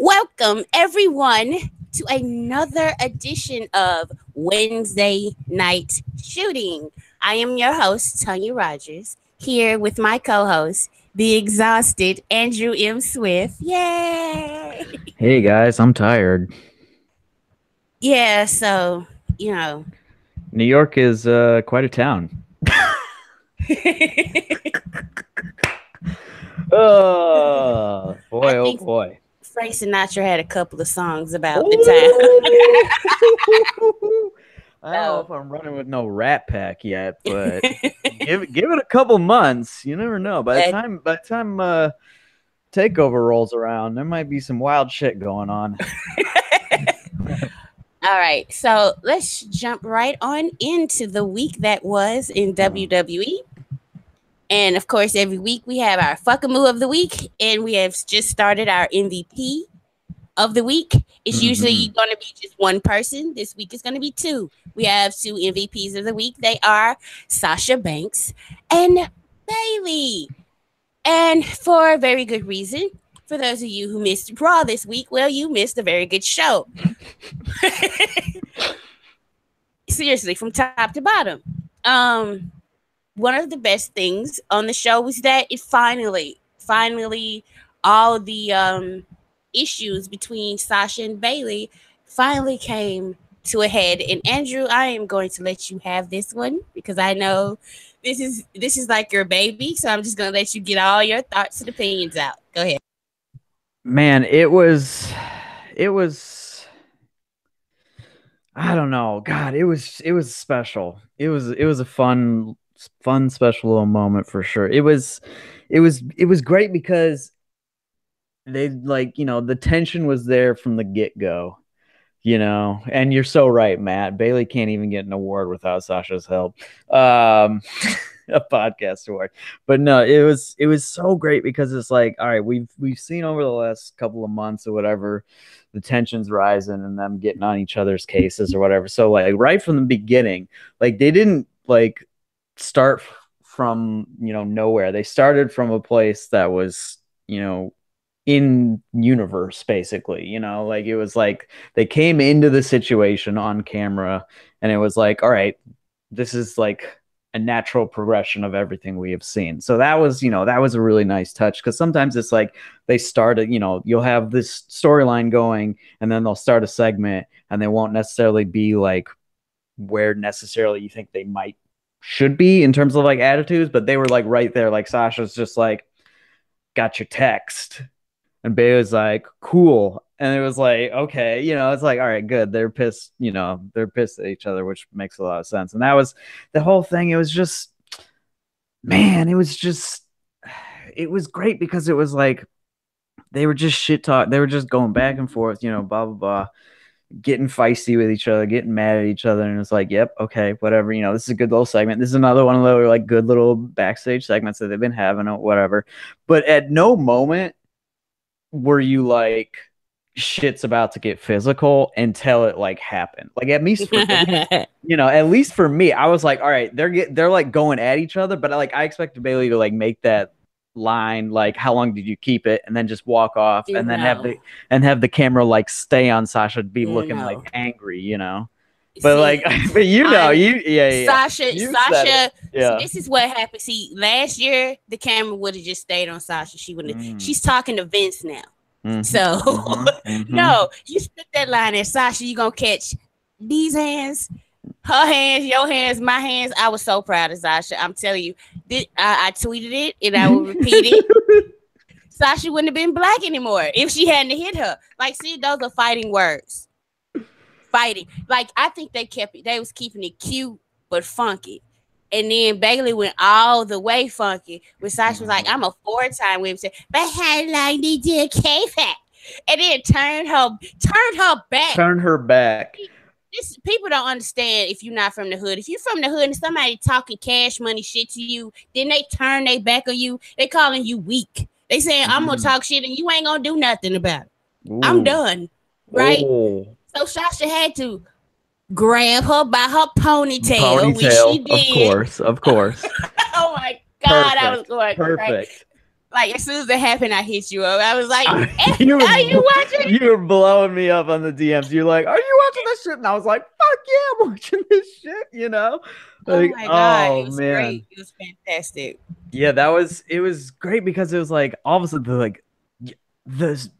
Welcome, everyone, to another edition of Wednesday Night Shooting. I am your host, Tonya Rodgers, here with my co-host, the exhausted Andrew M. Swift. Yay! Hey guys, I'm tired. Yeah, so, you know. New York is quite a town. Oh boy, oh boy. Frank Sinatra had a couple of songs about the town. I don't know if I'm running with no Rat Pack yet, but give it a couple months. You never know. By the time Takeover rolls around, there might be some wild shit going on. All right, so let's jump right on into the week that was in WWE. And of course, every week we have our Fuckamu of the week, and we have just started our MVP of the week. It's usually going to be just one person. This week is going to be two. We have two MVPs of the week. They are Sasha Banks and Bayley. And for a very good reason. For those of you who missed Raw this week, well, you missed a very good show. Seriously, from top to bottom. One of the best things on the show was that it finally, all the issues between Sasha and Bayley finally came to a head. And Andrew, I am going to let you have this one because I know this is like your baby. So I'm just going to let you get all your thoughts and opinions out. Go ahead. Man, it was I don't know. God, it was special. It was a fun special little moment for sure. It was great because they the tension was there from the get-go, and you're so right, Matt. Bayley can't even get an award without Sasha's help. A podcast award. But no, it was so great because it's like, all right, we've seen over the last couple of months or whatever, the tensions rising and them getting on each other's cases or whatever. So like right from the beginning, like they didn't like start from nowhere. They started from a place that was in universe basically. Like it was like they came into the situation on camera and it was like, all right, this is like a natural progression of everything we have seen. So that was a really nice touch because sometimes it's like they started, you'll have this storyline going and then they'll start a segment and they won't necessarily be like where necessarily you think they should be in terms of like attitudes, but they were like right there. Like Sasha's just like, got your text. And Bayley's like, cool. And it was like, okay, it's like, all right, good. They're pissed, they're pissed at each other, which makes a lot of sense. And that was the whole thing. It was just, man, it was great because it was like, they were just shit talk. They were just going back and forth, blah, blah, blah, getting feisty with each other, getting mad at each other. And it's like, yep, okay, whatever. This is a good little segment. This is another one of those like good little backstage segments that they've been having or whatever. But at no moment were you like, shit's about to get physical until it like happened. Like at least for at least for me, I was like, all right, they're like going at each other, but like I expected Bayley to like make that line like, how long did you keep it, and then just walk off and then have the camera like stay on Sasha, be looking like angry, But Sasha. Yeah. This is what happened. See, last year the camera would have just stayed on Sasha. She wouldn't. She's talking to Vince now. So no, you stick that line at Sasha. You gonna catch these hands, her hands, your hands, my hands. I was so proud of Sasha. I'm telling you, I tweeted it and I will repeat it. Sasha wouldn't have been black anymore if she hadn't hit her. Like, see, those are fighting words. Fighting. Like, I think they was keeping it cute but funky. And then Bayley went all the way funky. When Sasha was like, I'm a 4-time women's champion. But how long did you keep it? And then turned her back. People don't understand if you're not from the hood. If you're from the hood and somebody talking cash money shit to you, then they turn their back on you. They calling you weak. They saying, I'm going to talk shit and you ain't going to do nothing about it. Ooh. I'm done. Right? Ooh. So Sasha had to grab her by her ponytail, which she did. Of course. Oh my God, I was going perfect. Like as soon as it happened, I hit you up. I was like, you "Are you watching?" You were blowing me up on the DMs. You're like, "Are you watching this shit?" And I was like, "Fuck yeah, I'm watching this shit." You know, Oh like, my god, oh it was man, great. It was fantastic. yeah, it was great because it was like all of a sudden like there's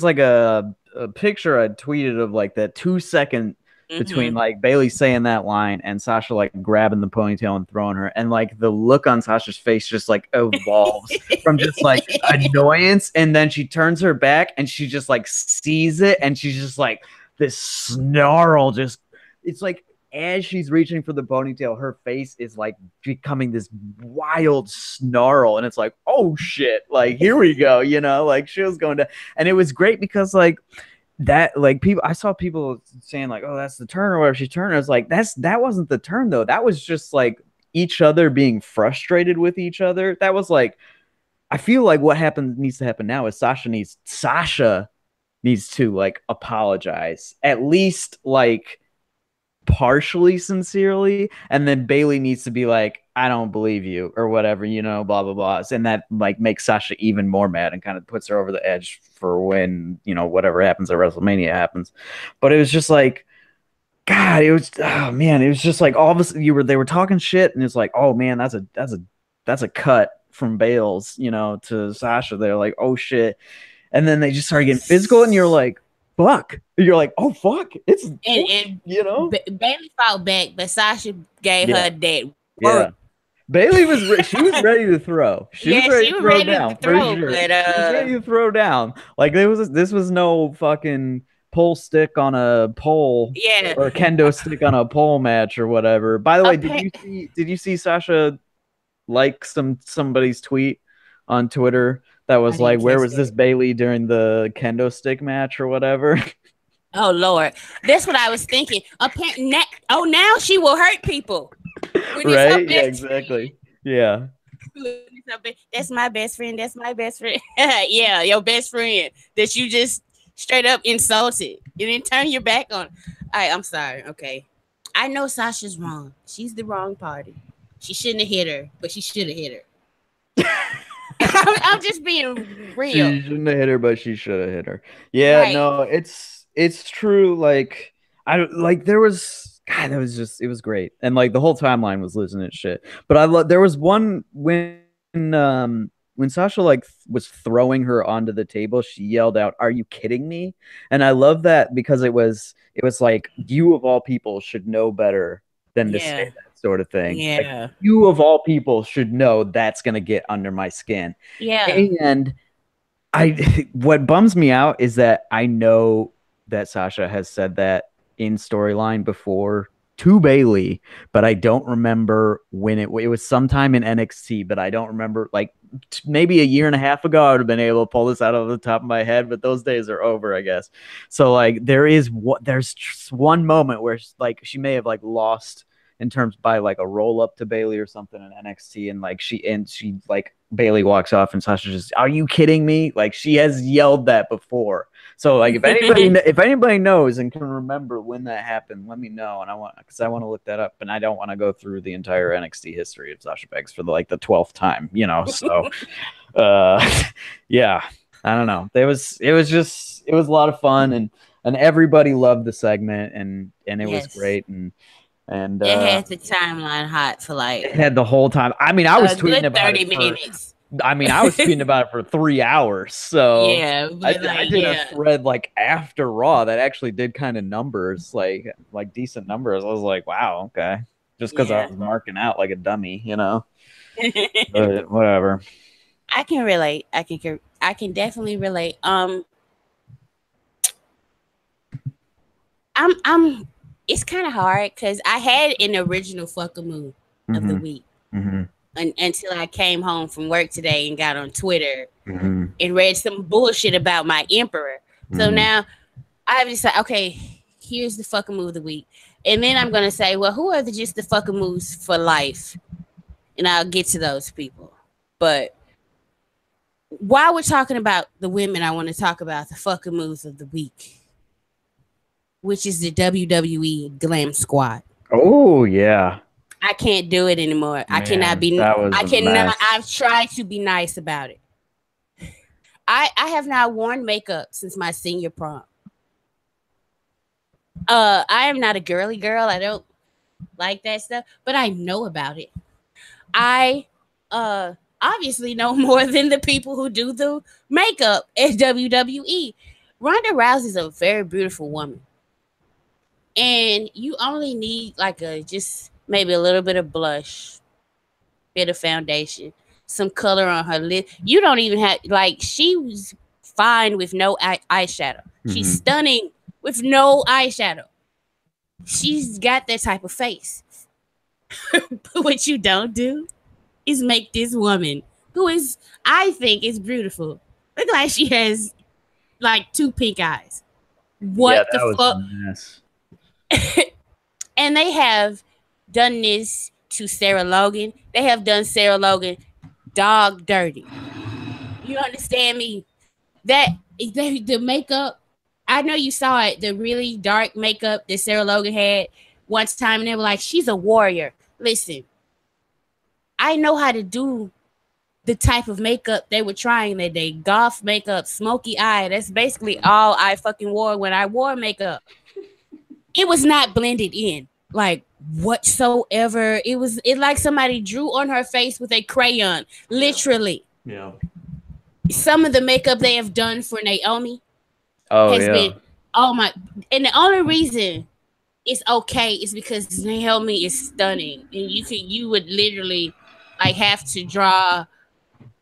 like a picture I tweeted of like that 2 second between like Bayley saying that line and Sasha like grabbing the ponytail and throwing her, and like the look on Sasha's face just like evolves from just like annoyance, and then she turns her back and she just like sees it and she's just like this snarl, just it's like as she's reaching for the ponytail, her face is like becoming this wild snarl, and it's like, oh shit, like here we go, you know, like she was going to, and it was great because like that, like people, I saw people saying like, oh, that's the turn or whatever she's turning. I was like, that wasn't the turn though. That was just like each other being frustrated with each other. That was like, I feel like what needs to happen now is Sasha needs to like apologize, at least like partially sincerely, and then Bayley needs to be like, I don't believe you or whatever, you know, blah blah blah, and that like makes Sasha even more mad and kind of puts her over the edge for when, you know, whatever happens at WrestleMania happens. But it was just like, God, it was, oh man, it was just like all of a sudden they were talking shit, and it's like, oh man, that's a cut from Bales, you know, to Sasha. They're like, oh shit, and then they just started getting physical, and you're like, fuck. You're like, oh fuck, it's and you know. Bayley fought back, but Sasha gave her that work. Yeah. Bayley was she was ready to throw. She was ready to throw down for sure. She was ready to throw down. Like this was no fucking pole stick on a pole, or a kendo stick on a pole match or whatever. By the way, did you see Sasha like somebody's tweet on Twitter that was like, where was this Bayley during the kendo stick match or whatever? Oh Lord, that's what I was thinking. Now she will hurt people. Right? Yeah, exactly. Yeah. That's my best friend. That's my best friend. Yeah, your best friend that you just straight up insulted. You didn't turn your back on. I'm sorry. Okay, I know Sasha's wrong. She's the wrong party. She shouldn't have hit her, but she should have hit her. I'm just being real. She shouldn't have hit her, but she should have hit her. Yeah, right. No, it's true. Like there was, God, it was great, and like the whole timeline was losing its shit. But there was one when Sasha like was throwing her onto the table, she yelled out, "Are you kidding me?" And I love that because it was like, you of all people should know better than to say that sort of thing. Yeah. Like, you of all people should know that's gonna get under my skin. Yeah. And what bums me out is that I know that Sasha has said that in storyline before to Bayley, but I don't remember when it was sometime in NXT, but I don't remember, like maybe a year and a half ago, I would have been able to pull this out of the top of my head, but those days are over, I guess. So like there's just one moment where like she may have like lost in terms by like a roll up to Bayley or something in NXT, and like she like Bayley walks off and Sasha just, "Are you kidding me?" Like she has yelled that before. So like if anybody knows and can remember when that happened, let me know, and I want to look that up, and I don't want to go through the entire NXT history of Sasha Banks for the 12th time, you know. So yeah, I don't know. It was a lot of fun, and everybody loved the segment, and it was great, and it had the timeline hot for like, it had the whole time. I mean, I was tweeting about 30 minutes. I was tweeting about it for 3 hours. So yeah, I did a thread like after Raw that actually did kind of numbers, like decent numbers. I was like, wow, okay. Just because I was marking out like a dummy, you know. But whatever. I can relate. I can definitely relate. It's kind of hard because I had an original Fuckamu of the week until I came home from work today and got on Twitter and read some bullshit about my emperor. So now I've decided, okay, here's the Fuckamu of the week, and then I'm gonna say, well, who are just the Fuckamus for life, and I'll get to those people. But while we're talking about the women, I want to talk about the Fuckamus of the week, which is the WWE Glam Squad. Oh yeah. I can't do it anymore. Man, I cannot be. I cannot. I've tried to be nice about it. I have not worn makeup since my senior prom. I am not a girly girl. I don't like that stuff, but I know about it. I obviously know more than the people who do the makeup at WWE. Ronda Rousey is a very beautiful woman. And you only need like a just maybe a little bit of blush, bit of foundation, some color on her lip. You don't even have like she was fine with no eyeshadow. She's stunning with no eyeshadow. She's got that type of face. But what you don't do is make this woman, who is I think is beautiful, look like she has like two pink eyes. Yeah, What the that was fuck? a mess. And they have done this to Sarah Logan. They have done Sarah Logan dog dirty. You understand me? That the makeup. I know you saw it. The really dark makeup that Sarah Logan had one time, and they were like, "She's a warrior." Listen, I know how to do the type of makeup they were trying that day. Goth makeup, smoky eye. That's basically all I fucking wore when I wore makeup. It was not blended in like whatsoever. It like somebody drew on her face with a crayon, literally. Yeah. Some of the makeup they have done for Naomi Oh has yeah. been oh my, and the only reason it's okay is because Naomi is stunning, and you would literally like have to draw,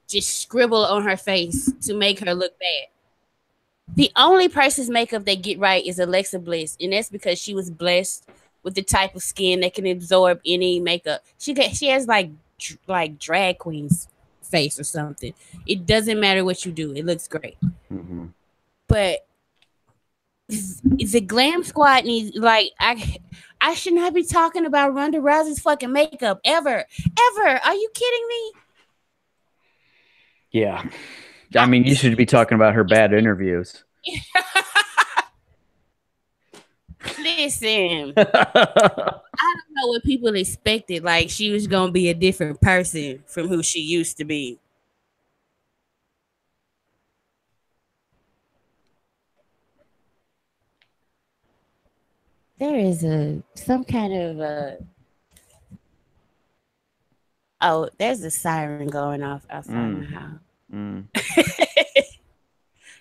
just scribble on her face to make her look bad. The only person's makeup they get right is Alexa Bliss, and that's because she was blessed with the type of skin that can absorb any makeup. She has like drag queen's face or something. It doesn't matter what you do; it looks great. But the glam squad needs like I should not be talking about Ronda Rousey's fucking makeup ever. Are you kidding me? Yeah. I mean, you should be talking about her bad interviews. Listen, I don't know what people expected. Like she was gonna be a different person from who she used to be. There is some kind of oh, there's a siren going off outside my house.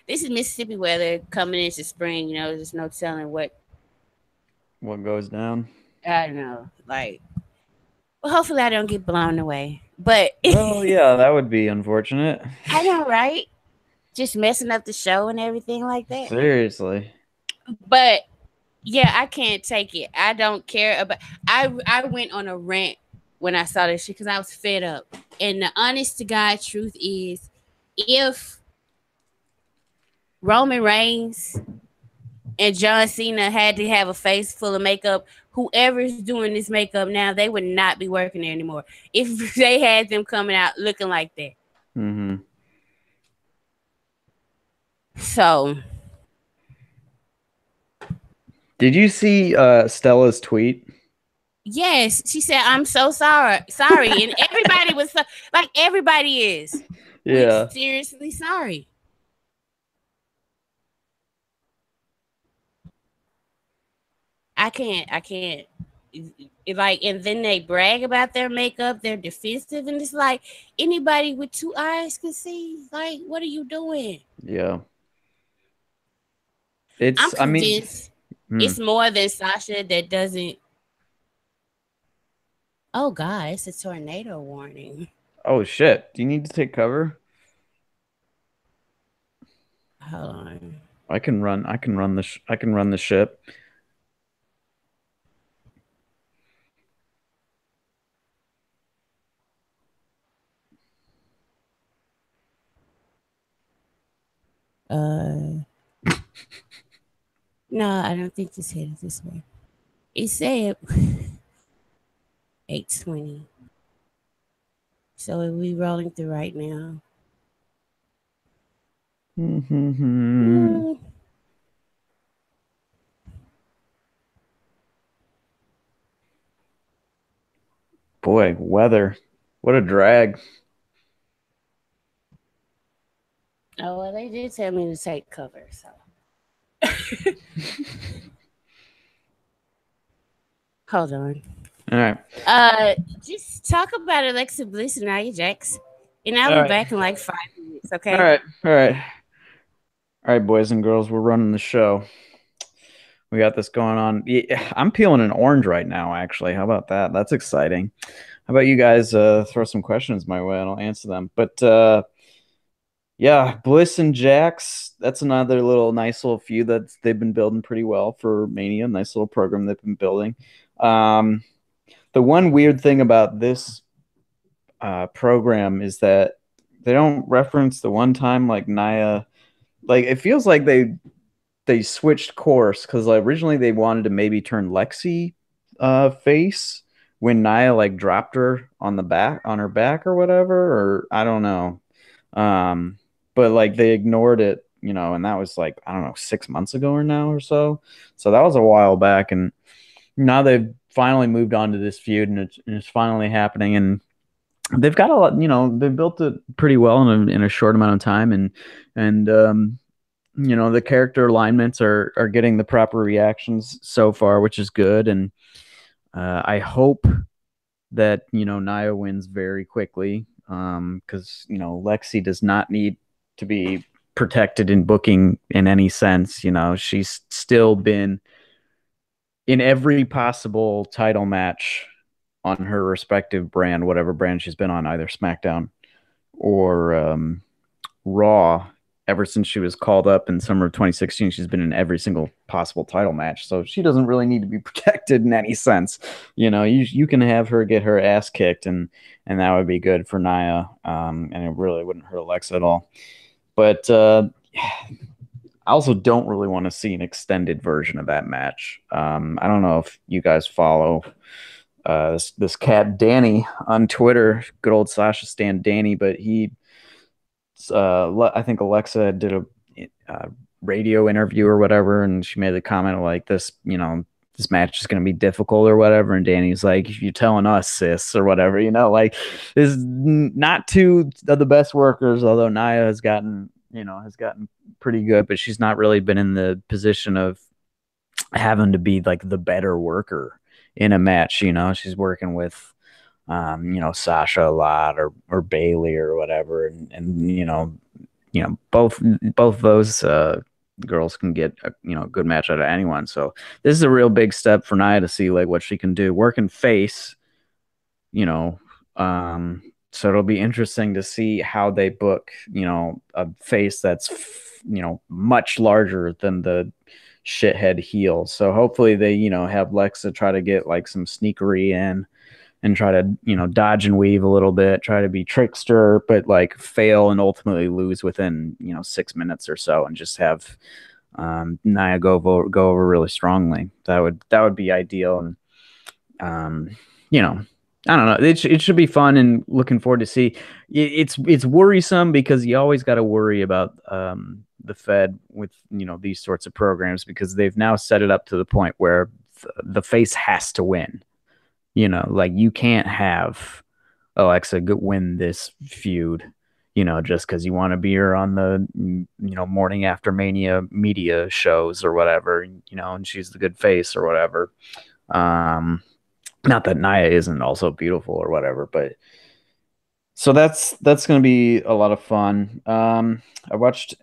This is Mississippi weather coming into spring. You know, there's no telling what goes down. I don't know. Like, well, hopefully I don't get blown away. But well, yeah, that would be unfortunate. I know, right? Just messing up the show and everything like that. Seriously. But yeah, I can't take it. I don't care about. I went on a rant when I saw this shit because I was fed up. And the honest to God truth is, if Roman Reigns and John Cena had to have a face full of makeup, whoever's doing this makeup now, they would not be working there anymore if they had them coming out looking like that. So, did you see Stella's tweet? Yes, she said, "I'm so sorry," and everybody was like, everybody is. Yeah, like, seriously sorry. I can't. Like, and then they brag about their makeup. They're defensive, and it's like anybody with two eyes can see. Like, what are you doing? Yeah, I'm convinced it's more than Sasha that doesn't. Oh God, it's a tornado warning. Oh shit! Do you need to take cover? Hold on. I can run the ship. No, I don't think this headed this way. It said 8:20. So are we rolling through right now? Boy, weather. What a drag. Oh, well, they did tell me to take cover, so. Hold on. All right. Just talk about Alexa Bliss and Nia Jax, and I'll All be right. back in like 5 minutes. All Okay. right. All right. All right, boys and girls, we're running the show. We got this going on. I'm peeling an orange right now, actually. How about that? That's exciting. How about you guys throw some questions my way and I'll answer them. But yeah, Bliss and Jax, that's another little nice little feud that they've been building pretty well for Mania. Nice little program they've been building. The one weird thing about this program is that they don't reference the one time like Nia. Like it feels like they switched course because like originally they wanted to maybe turn Lexi face when Nia like dropped her on her back or whatever, or I don't know. But like they ignored it, and that was like, I don't know, 6 months ago or now or so. So that was a while back, and now they've finally moved on to this feud, and it's finally happening, and they've got a lot, they built it pretty well in a short amount of time, and the character alignments are getting the proper reactions so far, which is good, and I hope that Nia wins very quickly, because Lexi does not need to be protected in booking in any sense. She's still been in every possible title match on her respective brand, whatever brand she's been on, either SmackDown or Raw. Ever since she was called up in summer of 2016, she's been in every single possible title match. So she doesn't really need to be protected in any sense. You can have her get her ass kicked, and that would be good for Nia. And it really wouldn't hurt Alexa at all. But I also don't really want to see an extended version of that match. I don't know if you guys follow this cat Danny on Twitter, good old Sasha Stan Danny, but I think Alexa did a radio interview or whatever, and she made the comment like this match is going to be difficult or whatever, and Danny's like, you're telling us, sis, or whatever, like this is not two of the best workers, although Nia has gotten pretty good, but she's not really been in the position of having to be like the better worker in a match. She's working with Sasha a lot, or Bayley or whatever, and both those girls can get a good match out of anyone. So this is a real big step for Nia to see like what she can do working face. So it'll be interesting to see how they book a face that's much larger than the shithead heel. So hopefully they have Lexa try to get like some sneakery in and try to dodge and weave a little bit, try to be trickster, but like fail and ultimately lose within 6 minutes or so, and just have Nia go over really strongly. That would be ideal. And I don't know. It should be fun, and looking forward to see. It's worrisome because you always got to worry about the Fed with these sorts of programs, because they've now set it up to the point where the face has to win. Like you can't have Alexa win this feud, just because you want to be her on the morning after Mania media shows or whatever, and she's the good face or whatever. Not that Nia isn't also beautiful or whatever, but so that's going to be a lot of fun. I watched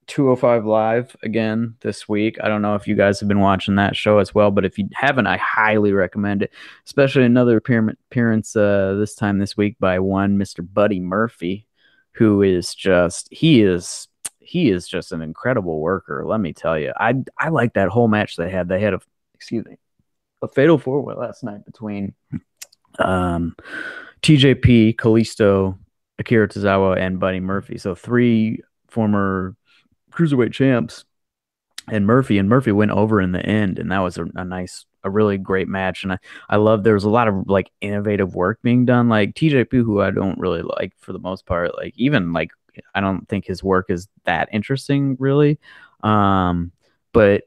205 Live again this week. I don't know if you guys have been watching that show as well, but if you haven't, I highly recommend it, especially another appearance this time this week by one Mr. Buddy Murphy, who is just he is just an incredible worker. Let me tell you, I like that whole match they had. They had a fatal four-way last night between TJP, Kalisto, Akira Tozawa, and Buddy Murphy. So 3 former cruiserweight champs, and Murphy went over in the end, and that was a really great match. And I love there was a lot of like innovative work being done. Like TJP, who I don't really like for the most part, like even like I don't think his work is that interesting really. But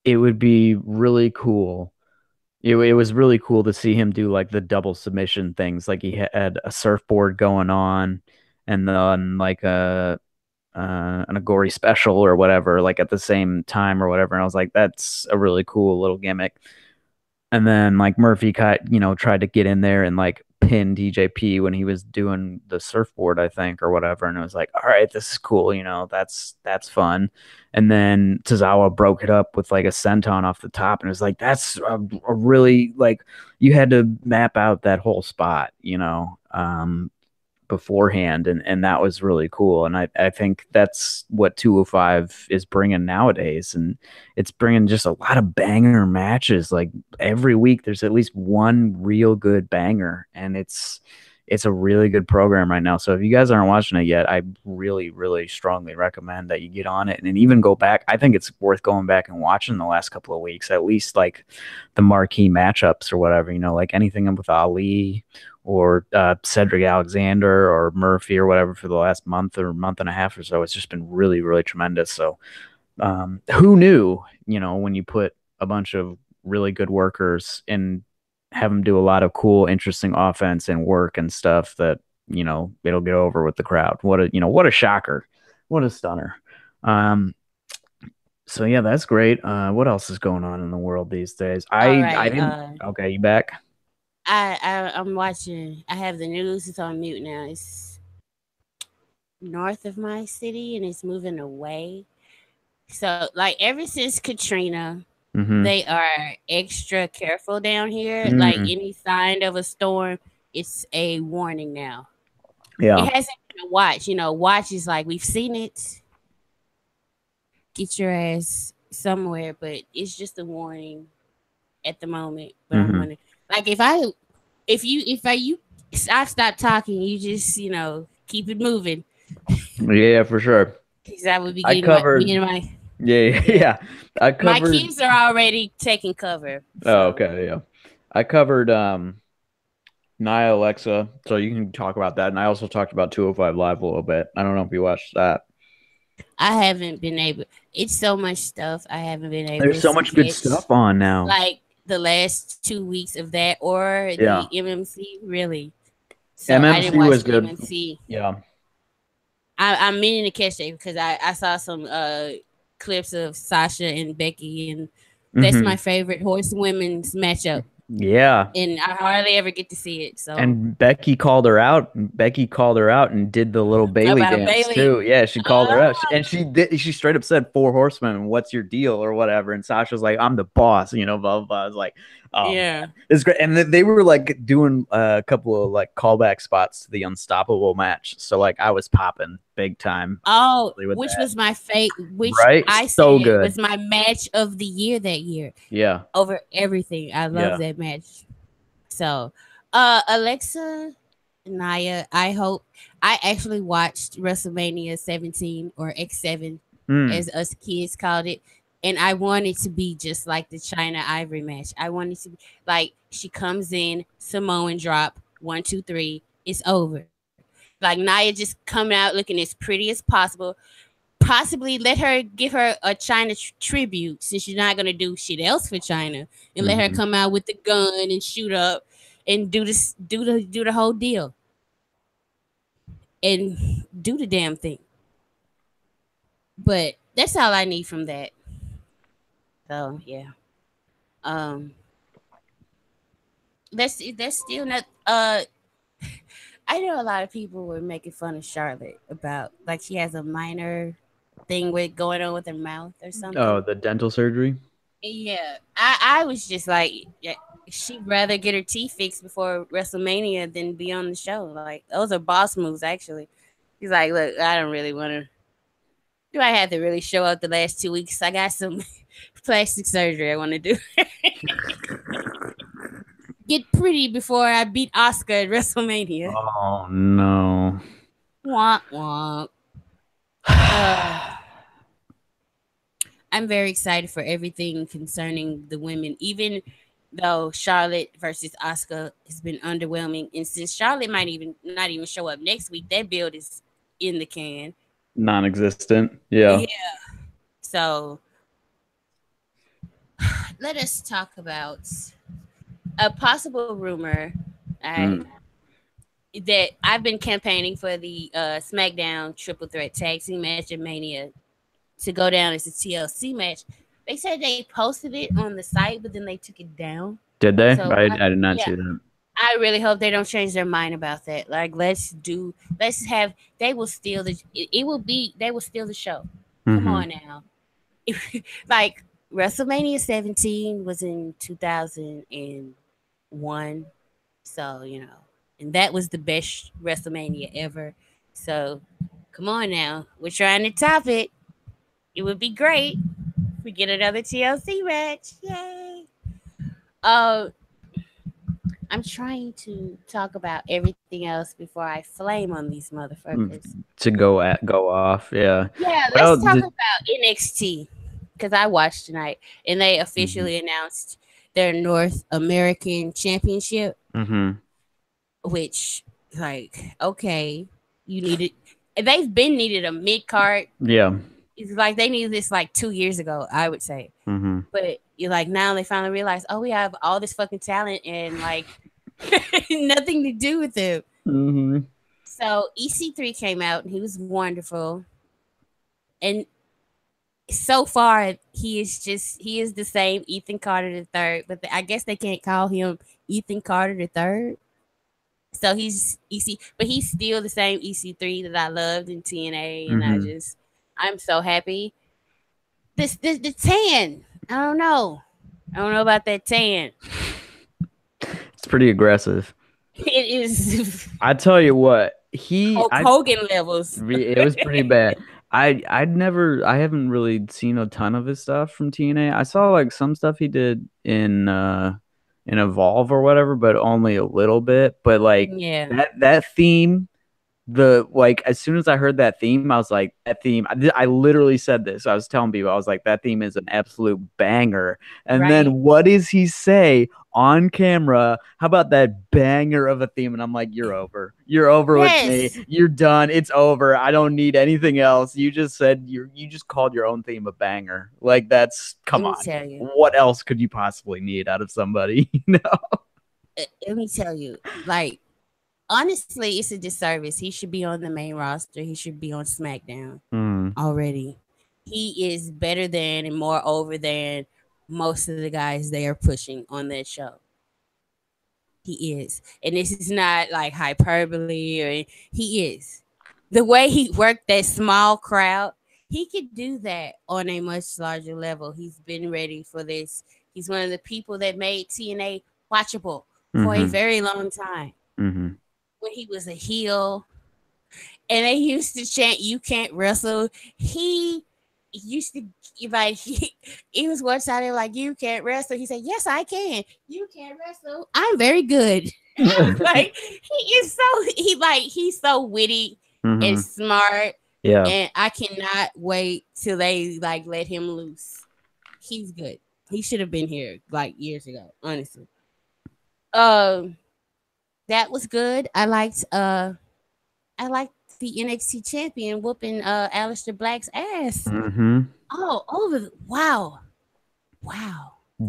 it would be really cool. It was really cool to see him do like the double submission things. Like he had a surfboard going on, and then like an Agori special or whatever, like at the same time or whatever. And I was like, that's a really cool little gimmick. And then like Murphy tried to get in there and like pin TJP when he was doing the surfboard, I think, or whatever. And it was like, all right, this is cool. That's fun. And then Tozawa broke it up with like a senton off the top. And it was like, that's a really like, you had to map out that whole spot, beforehand, and that was really cool. And I think that's what 205 is bringing nowadays, and it's bringing just a lot of banger matches. Like every week there's at least one real good banger, and it's a really good program right now. So if you guys aren't watching it yet, I really, really strongly recommend that you get on it and even go back. I think it's worth going back and watching the last couple of weeks, at least like the marquee matchups or whatever, like anything with Ali or Cedric Alexander or Murphy or whatever for the last month or month and a half or so. It's just been really, really tremendous. So who knew, when you put a bunch of really good workers and have them do a lot of cool, interesting offense and work and stuff that, it'll get over with the crowd. What a shocker. What a stunner. So yeah, that's great. What else is going on in the world these days? I didn't. Okay, you back? I'm watching. I have the news. It's on mute now. It's north of my city and it's moving away. So like ever since Katrina, they are extra careful down here. Like any sign of a storm, it's a warning now. Yeah. It hasn't been a watch. Watch is like we've seen it. Get your ass somewhere, but it's just a warning at the moment. But I'm wondering, like if I stop talking, you just keep it moving. Yeah, for sure. Because I would be getting yeah. I covered. My kids are already taking cover. So. Oh, okay, yeah. I covered Nia Alexa, so you can talk about that. And I also talked about 205 Live a little bit. I don't know if you watched that. I haven't been able. It's so much stuff. I haven't been able. There's so much good stuff on now. Like the last 2 weeks of that, or the MMC, really. So MMC I didn't watch was good. MMC. Yeah. I'm meaning to catch that because I saw some clips of Sasha and Becky, and that's my favorite horsewomen's matchup. Yeah. And I hardly ever get to see it. So and Becky called her out. Becky called her out and did the little Bayley dance too. Yeah, she called her out. She straight up said 4 horsemen, what's your deal or whatever. And Sasha's like, I'm the boss, blah, blah, blah. I was like, oh, yeah, it's great. And they were like doing a couple of like callback spots to the Unstoppable match. So like I was popping big time. Oh, which was my favorite, which I so said good. Was my match of the year that year. Yeah. Over everything. I love that match. So, Alexa, Nia, I actually watched WrestleMania 17 or X7 as us kids called it. And I want it to be just like the China Ivory match. I want it to be like she comes in, Samoan drop, 1, 2, 3, it's over. Like Nia just coming out looking as pretty as possible. Possibly let her give her a China tribute since she's not gonna do shit else for China, and let her come out with the gun and shoot up and do the whole deal and do the damn thing. But that's all I need from that. So yeah, that's still not. I know a lot of people were making fun of Charlotte about like she has a minor thing with going on with her mouth or something. Oh, the dental surgery. Yeah, I was just like, yeah, she'd rather get her teeth fixed before WrestleMania than be on the show. Like those are boss moves, actually. He's like, look, I don't really want to. Do I have to really show up the last 2 weeks? I got some plastic surgery I want to do. Get pretty before I beat Oscar at WrestleMania. Oh no! Womp womp. I'm very excited for everything concerning the women, even though Charlotte versus Asuka has been underwhelming. And since Charlotte might not even show up next week, that build is in the can. Non-existent. Yeah. Yeah. So let us talk about a possible rumor. that I've been campaigning for the SmackDown Triple Threat Tag Team match at Mania to go down as a TLC match. They said they posted it on the site, but then they took it down. Did they? So I did not yeah, see that. I really hope they don't change their mind about that. Like, let's have. They will steal the. It will be. They will steal the show. Come on now. Like WrestleMania 17 was in 2001, so and that was the best WrestleMania ever. So, come on now, we're trying to top it. It would be great if we get another TLC match. Yay! Uh, I'm trying to talk about everything else before I flame on these motherfuckers. To go off, yeah. Yeah, let's talk about NXT because I watched tonight and they officially announced their North American Championship, which, like, okay, you needed. They've been needed a mid card. Yeah, it's like they needed this like 2 years ago, I would say. But you're like now they finally realize, oh, we have all this fucking talent and like nothing to do with them. So EC3 came out and he was wonderful, and so far he is the same Ethan Carter the third, but I guess they can't call him Ethan Carter the third. So he's EC, but he's still the same EC3 that I loved in TNA, and I'm so happy. The tan, I don't know about that tan. It's pretty aggressive. It is. I tell you what, Hogan levels. It was pretty bad. I haven't really seen a ton of his stuff from TNA. I saw like some stuff he did in Evolve or whatever, but only a little bit. But like that theme, as soon as I heard that theme, I was like, that theme. I literally said this. I was telling people, I was like, that theme is an absolute banger. And then what does he say on camera? How about that banger of a theme? And I'm like, you're over. You're over with me. You're done. It's over. I don't need anything else. You just said you just called your own theme a banger. Like that's come on. What else could you possibly need out of somebody? Let me tell you, like. Honestly, it's a disservice. He should be on the main roster. He should be on SmackDown already. He is better than and more over than most of the guys they are pushing on that show. He is. And this is not like hyperbole, or he is. The way he worked that small crowd, he could do that on a much larger level. He's been ready for this. He's one of the people that made TNA watchable for a very long time. When he was a heel and they used to chant, "You can't wrestle." He used to like he was one side there like, "You can't wrestle." He said, "Yes, I can. You can't wrestle. I'm very good." Like he's so witty and smart. Yeah. And I cannot wait till they like let him loose. He's good. He should have been here like years ago, honestly. That was good. I liked the NXT champion whooping Aleister Black's ass. Oh, wow.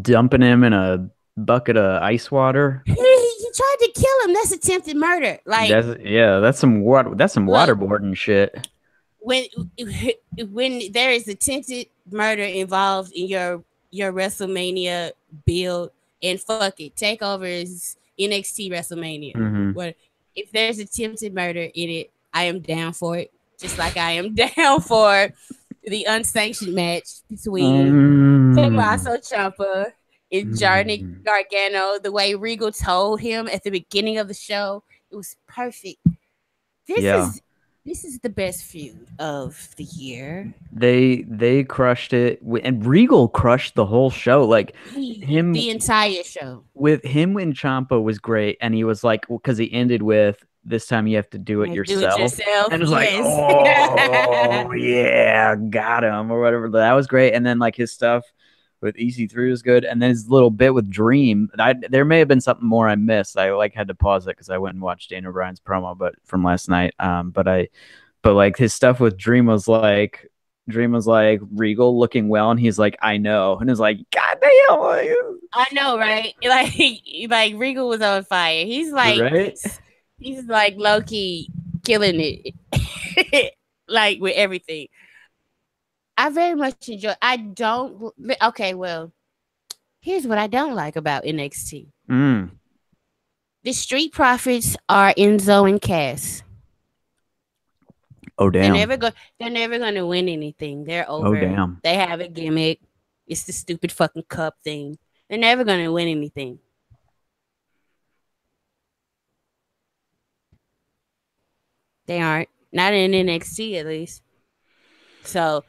Dumping him in a bucket of ice water. He tried to kill him. That's attempted murder. Like that's some waterboarding shit. When there is attempted murder involved in your WrestleMania build, and fuck it, Takeover is NXT WrestleMania. What if there's attempted murder in it? I am down for it. Just like I am down for the unsanctioned match between Tommaso Ciampa and Johnny Gargano. The way Regal told him at the beginning of the show, it was perfect. This is the best feud of the year. They crushed it, and Regal crushed the whole show. Like the entire show with him and Ciampa was great, and he was like, because he ended with, "This time you have to do it yourself," and it was like, "Oh yeah, got him," or whatever. That was great. And then like his stuff with EC3 was good, and then his little bit with Dream. There may have been something more I missed. I like had to pause it because I went and watched Daniel Bryan's promo, from last night. But like his stuff with Dream was like Regal looking well, and he's like, "I know," and it's like, "God damn!" I know, right? Like Regal was on fire. He's like, right? He's like low key killing it, like with everything. I very much enjoy. I don't. Okay, well, here's what I don't like about NXT. The Street Profits are Enzo and Cass. Oh damn! They're never gonna win anything. They're over. Oh damn! They have a gimmick. It's the stupid fucking cup thing. They're never gonna win anything. They aren't. Not in NXT at least. So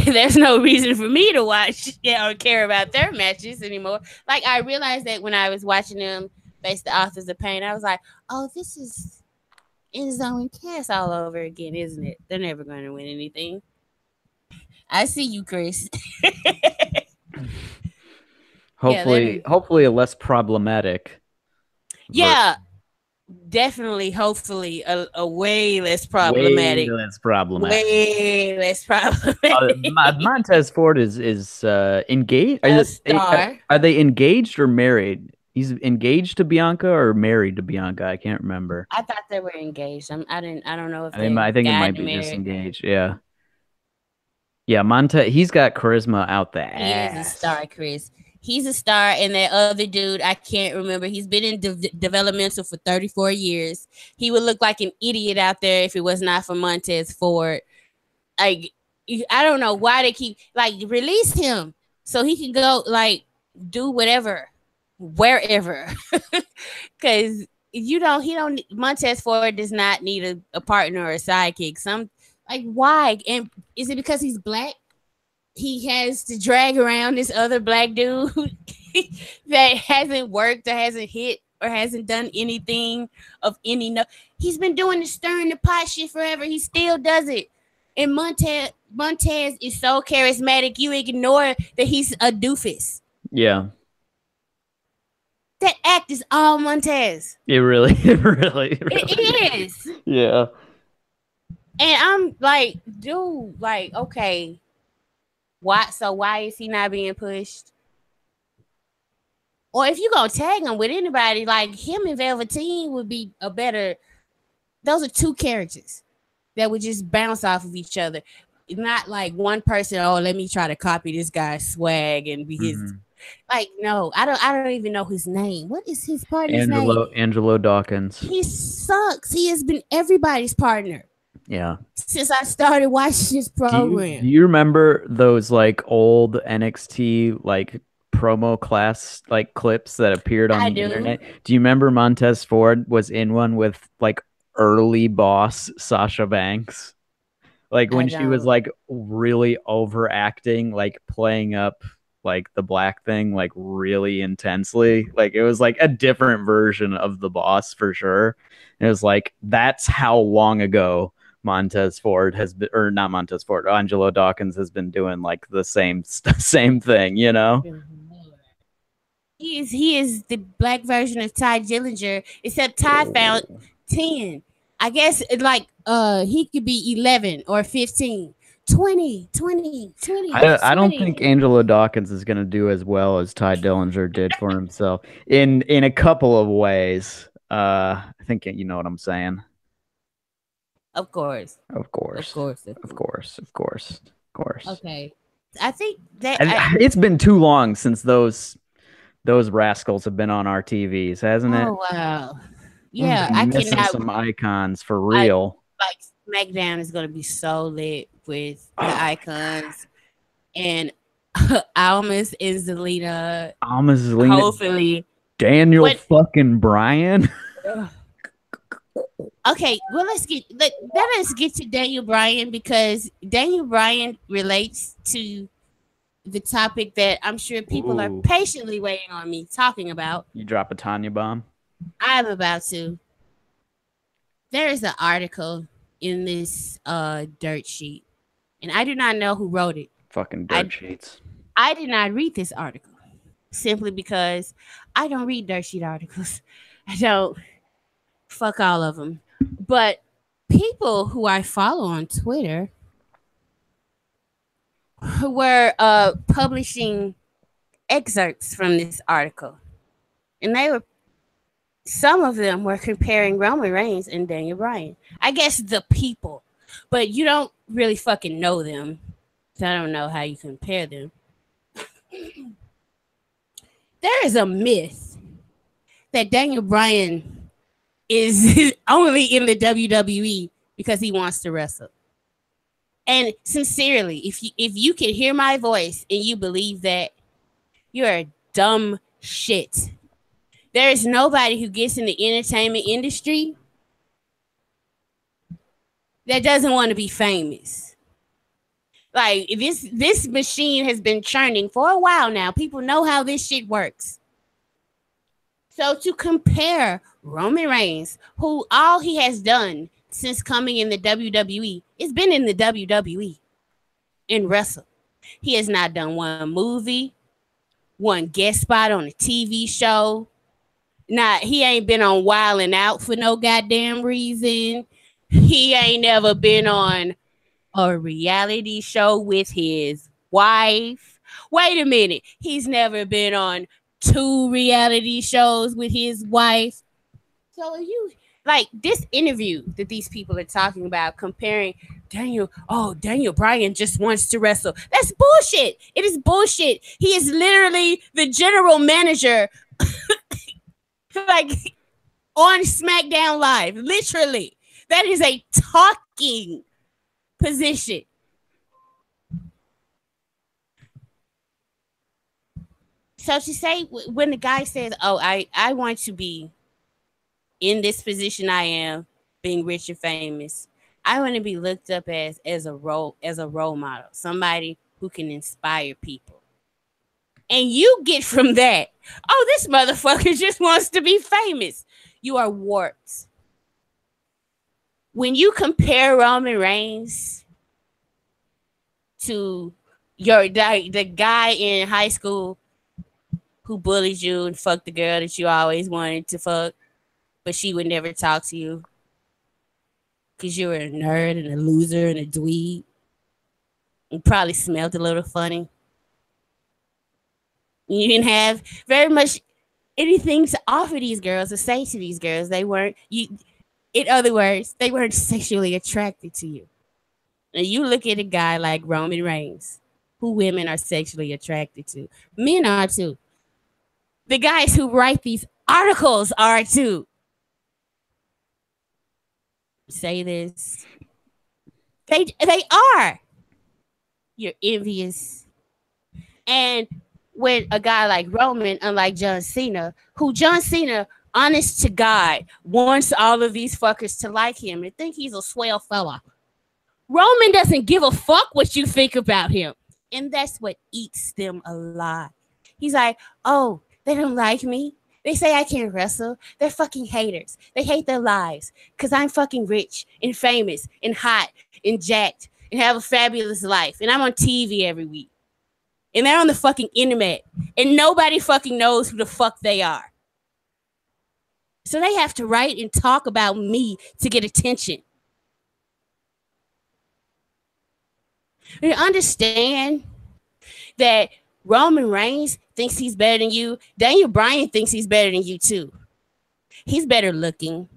there's no reason for me to watch or care about their matches anymore. Like I realized that when I was watching them face the Authors of Pain, I was like, oh, this is Enzo and Cass all over again, isn't it? They're never going to win anything. I see you, Chris. Hopefully a less problematic. Yeah, definitely. Hopefully, a way less problematic. Way less problematic. Montez Ford is engaged. Are they engaged or married? He's engaged to Bianca or married to Bianca. I can't remember. I thought they were engaged. I don't know if I think it might be just engaged. Yeah. Yeah, Montez. He's got charisma out the ass. He is a star, Chris. He's a star, and that other dude, I can't remember. He's been in developmental for 34 years. He would look like an idiot out there if it was not for Montez Ford. Like, I don't know why they keep release him so he can go do whatever, wherever. Because Montez Ford does not need a partner or a sidekick. Why? And is it because he's black? He has to drag around this other black dude that hasn't worked or hasn't hit or hasn't done anything of any. No, he's been doing the stirring the pot shit forever. He still does it. And Montez is so charismatic. You ignore that he's a doofus. Yeah. That act is all Montez. It really it is. Yeah. And I'm like, dude, okay. Why is he not being pushed? Or if you're gonna tag him with anybody, like him and Velveteen would be a better. Those are two characters that would just bounce off of each other. Not like one person, oh, let me try to copy this guy's swag and be his. No, I don't even know his name. What is his partner's name? Angelo Dawkins. He sucks. He has been everybody's partner. Yeah. Since I started watching this program. Do you remember those old NXT promo class clips that appeared on the internet? Do you remember Montez Ford was in one with early boss Sasha Banks? When she was really overacting, playing up the black thing really intensely. It was a different version of the boss for sure. And it was that's how long ago Montez Ford has been, or not Montez Ford, Angelo Dawkins has been doing the same thing, you know? He is the black version of Ty Dillinger, except Ty found 10. I guess he could be 11 or 15. 20. I don't think Angelo Dawkins is going to do as well as Ty Dillinger did for himself in a couple of ways. I think you know what I'm saying. Of course. Okay. I think that it's been too long since those rascals have been on our TVs, hasn't it? Oh wow. Yeah, I cannot. Some icons for real. SmackDown is going to be so lit with the icons and Almas and Zelina. Hopefully. Daniel fucking Bryan. Okay, well let us get to Daniel Bryan, because Daniel Bryan relates to the topic that I'm sure people are patiently waiting on me talking about. You drop a Tonya bomb? I'm about to. There is an article in this dirt sheet, and I do not know who wrote it. Fucking dirt sheets. I did not read this article simply because I don't read dirt sheet articles. I don't. Fuck all of them. But people who I follow on Twitter who were publishing excerpts from this article, and they were some of them were comparing Roman Reigns and Daniel Bryan. I guess the people, but you don't really fucking know them, so I don't know how you compare them. There is a myth that Daniel Bryan is only in the WWE because he wants to wrestle. And sincerely, if you can hear my voice and you believe that, you're a dumb shit. There is nobody who gets in the entertainment industry that doesn't want to be famous. Like this machine has been churning for a while now. People know how this shit works. So to compare Roman Reigns, who all he has done since coming in the WWE is been in the WWE and wrestle. He has not done one movie, one guest spot on a TV show. He ain't been on Wild 'N Out for no goddamn reason. He ain't never been on a reality show with his wife. Wait a minute. He's never been on 2 reality shows with his wife. So you like this interview that these people are talking about comparing Daniel Bryan just wants to wrestle. That's bullshit. It is bullshit. He is literally the general manager like on SmackDown Live. Literally. That is a talking position. So to say when the guy says, "Oh, I want to be in this position I am, being rich and famous. I want to be looked up as a role model, somebody who can inspire people." And you get from that, "Oh, this motherfucker just wants to be famous." You are warped. When you compare Roman Reigns to the guy in high school who bullied you and fucked the girl that you always wanted to fuck, but she would never talk to you because you were a nerd and a loser and a dweeb and probably smelled a little funny. You didn't have very much anything to offer these girls or say to these girls. They weren't you. In other words, they weren't sexually attracted to you. And you look at a guy like Roman Reigns, who women are sexually attracted to. Men are too. The guys who write these articles are too. Say this. They are. You're envious. And with a guy like Roman, unlike John Cena, honest to God, wants all of these fuckers to like him and think he's a swell fella. Roman doesn't give a fuck what you think about him. And that's what eats them alive. He's like, "Oh, they don't like me. They say I can't wrestle. They're fucking haters. They hate their lives because I'm fucking rich and famous and hot and jacked and have a fabulous life. And I'm on TV every week. And they're on the fucking internet. And nobody fucking knows who the fuck they are. So they have to write and talk about me to get attention." You understand that Roman Reigns thinks he's better than you. Daniel Bryan thinks he's better than you too. He's better looking.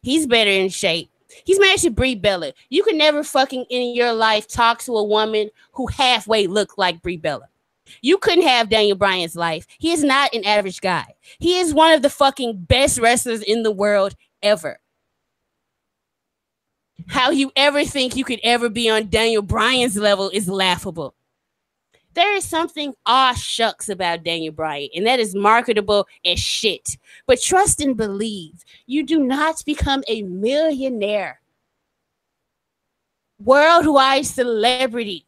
He's better in shape. He's married to Brie Bella. You could never fucking in your life talk to a woman who halfway looked like Brie Bella. You couldn't have Daniel Bryan's life. He is not an average guy. He is one of the fucking best wrestlers in the world ever. How you ever think you could ever be on Daniel Bryan's level is laughable. There is something aw shucks about Daniel Bryan, and that is marketable as shit. But trust and believe, you do not become a millionaire, worldwide celebrity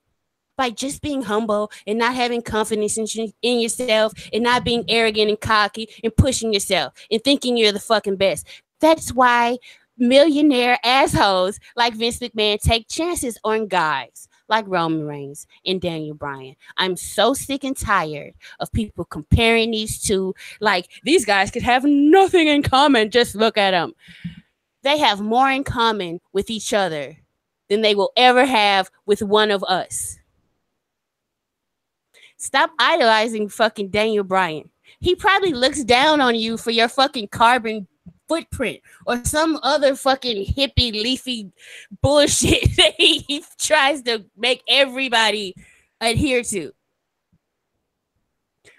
by just being humble and not having confidence in yourself and not being arrogant and cocky and pushing yourself and thinking you're the fucking best. That's why millionaire assholes like Vince McMahon take chances on guys like Roman Reigns and Daniel Bryan. I'm so sick and tired of people comparing these two. Like, these guys could have nothing in common. Just look at them. They have more in common with each other than they will ever have with one of us. Stop idolizing fucking Daniel Bryan. He probably looks down on you for your fucking carbon footprint or some other fucking hippie leafy bullshit that he tries to make everybody adhere to.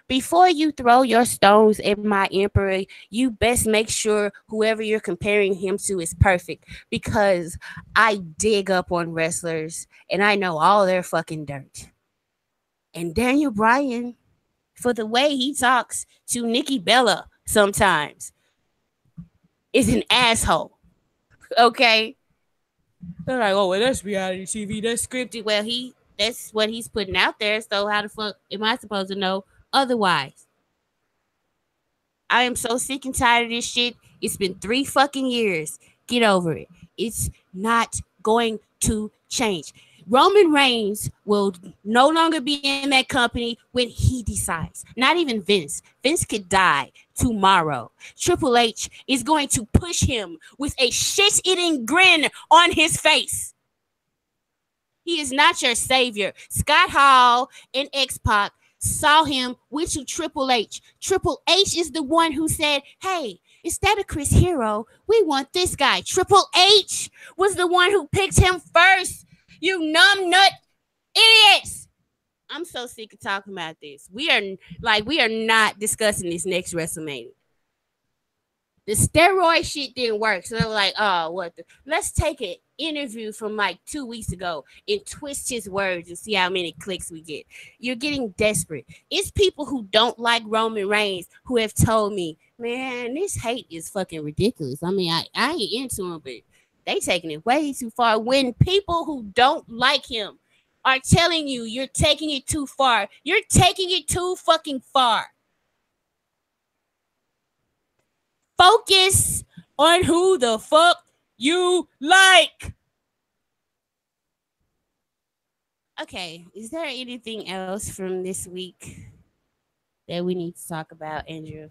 Before you throw your stones at my emperor, you best make sure whoever you're comparing him to is perfect, because I dig up on wrestlers and I know all their fucking dirt. And Daniel Bryan, for the way he talks to Nikki Bella sometimes, is an asshole. Okay? They're like, oh, well, that's reality TV, that's scripted. Well, that's what he's putting out there. So how the fuck am I supposed to know otherwise? I am so sick and tired of this shit. It's been 3 fucking years. Get over it. It's not going to change. Roman Reigns will no longer be in that company when he decides. Not even Vince. Vince could die tomorrow. Triple H is going to push him with a shit-eating grin on his face. He is not your savior. Scott Hall and X-Pac saw him, went to Triple H. Triple H is the one who said, hey, instead of Chris Hero, we want this guy. Triple H was the one who picked him first. You numbnut idiots. I'm so sick of talking about this. We are not discussing this next WrestleMania. The steroid shit didn't work. So they were like, oh, let's take an interview from like 2 weeks ago and twist his words and see how many clicks we get. You're getting desperate. It's people who don't like Roman Reigns who have told me, man, this hate is fucking ridiculous. I mean, I ain't into him, but they taking it way too far. When people who don't like him are telling you you're taking it too far, you're taking it too fucking far. Focus on who the fuck you like. Okay, is there anything else from this week that we need to talk about, Andrew?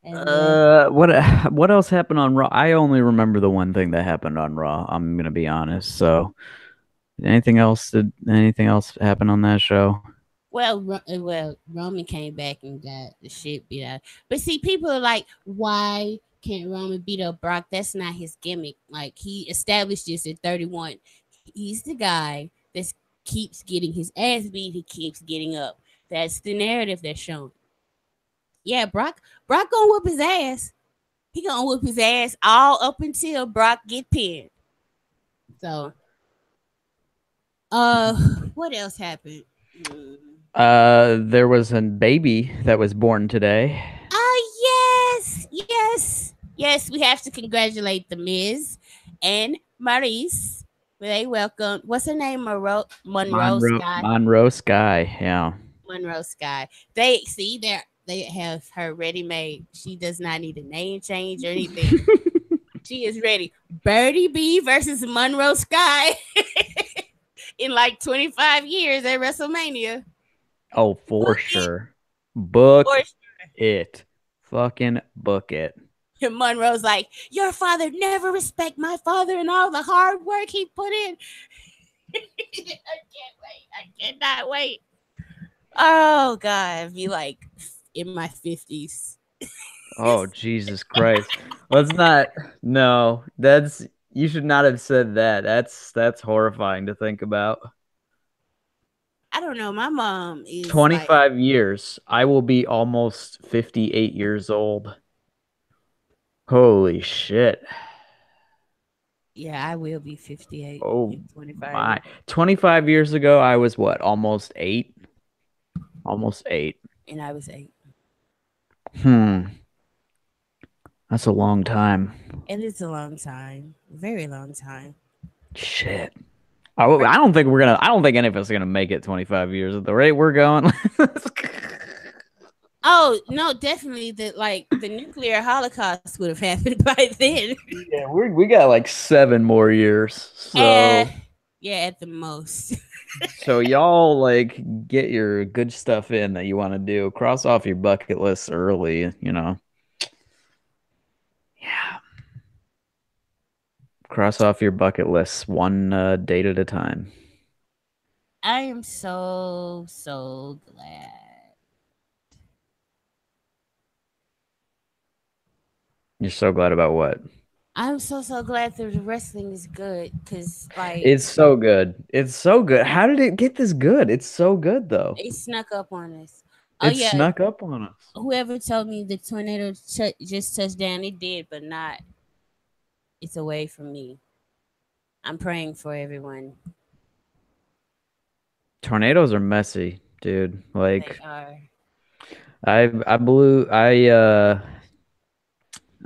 What else happened on Raw? I only remember the one thing that happened on Raw. I'm gonna be honest. So, anything else happen on that show? Well, Roman came back and got the shit beat out. But see, people are like, why can't Roman beat up Brock? That's not his gimmick. Like, he established this at 31. He's the guy that keeps getting his ass beat. He keeps getting up. That's the narrative they're showing. Yeah, Brock gonna whoop his ass. He gonna whoop his ass all up until Brock get pinned. So, what else happened? There was a baby that was born today. Oh, yes. We have to congratulate the Miz and Maurice. They welcome. What's her name? Monroe Sky. Monroe Sky. Yeah. Monroe Sky. They have her ready made. She does not need a name change or anything. She is ready. Birdie B versus Monroe Sky in like 25 years at WrestleMania. Oh, for sure. Book it. Fucking book it. And Monroe's like, your father never respect my father and all the hard work he put in. I can't wait. I cannot wait. Oh, God. I'd be like in my 50s. Oh, Jesus Christ. Let's not. No, you should not have said that. That's horrifying to think about. I don't know. My mom is 25 years. I will be almost 58 years old. Holy shit. Yeah, I will be 58. Oh, 25. 25 years ago, I was what? Almost 8? Almost 8. And I was 8. That's a long time. It is a long time. A very long time. Shit. I don't think any of us are gonna make it 25 years at the rate we're going. Oh no, definitely the nuclear holocaust would have happened by then. Yeah, we got like 7 more years. So yeah, at the most. So y'all like get your good stuff in that you want to do. Cross off your bucket list early, Yeah. Cross off your bucket list one date at a time. I am so glad. You're so glad about what? I'm so glad that the wrestling is good because like It's so good. It's so good. How did it get this good? It's so good though. it snuck up on us. Oh It yeah, snuck up on us. whoever told me the tornado just touched down, it did, but not. It's away from me. I'm praying for everyone. Tornadoes are messy, dude. They Like are. I blew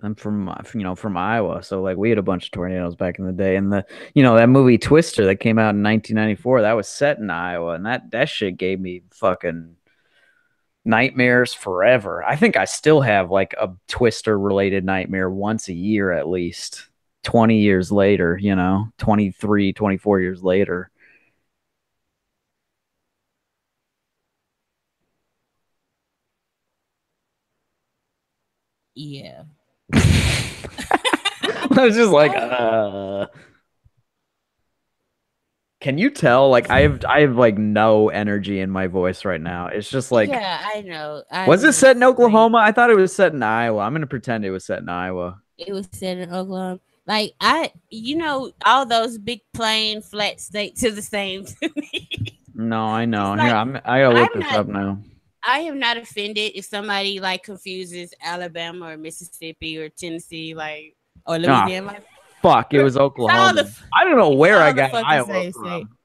I'm from from Iowa, so like we had a bunch of tornadoes back in the day, and the that movie Twister that came out in 1994 that was set in Iowa, and that shit gave me fucking nightmares forever. I think I still have like a Twister related nightmare once a year at least. 20 years later, 23, 24 years later. Yeah. I was just like, can you tell? Like I have like no energy in my voice right now. It's just like, Yeah, I know. was I'm it set in just like Oklahoma? I thought it was set in Iowa. I'm gonna pretend it was set in Iowa. it was said in Oklahoma. Like all those big plain flat states are the same to me. No, I It's know. Here, like I gotta look I'm this not up now. I am not offended if somebody like confuses Alabama or Mississippi or Tennessee, like or Ah, Louisiana. Like, fuck, it was it's all Oklahoma. the I don't know it's where I all the got fucking Iowa same state. from.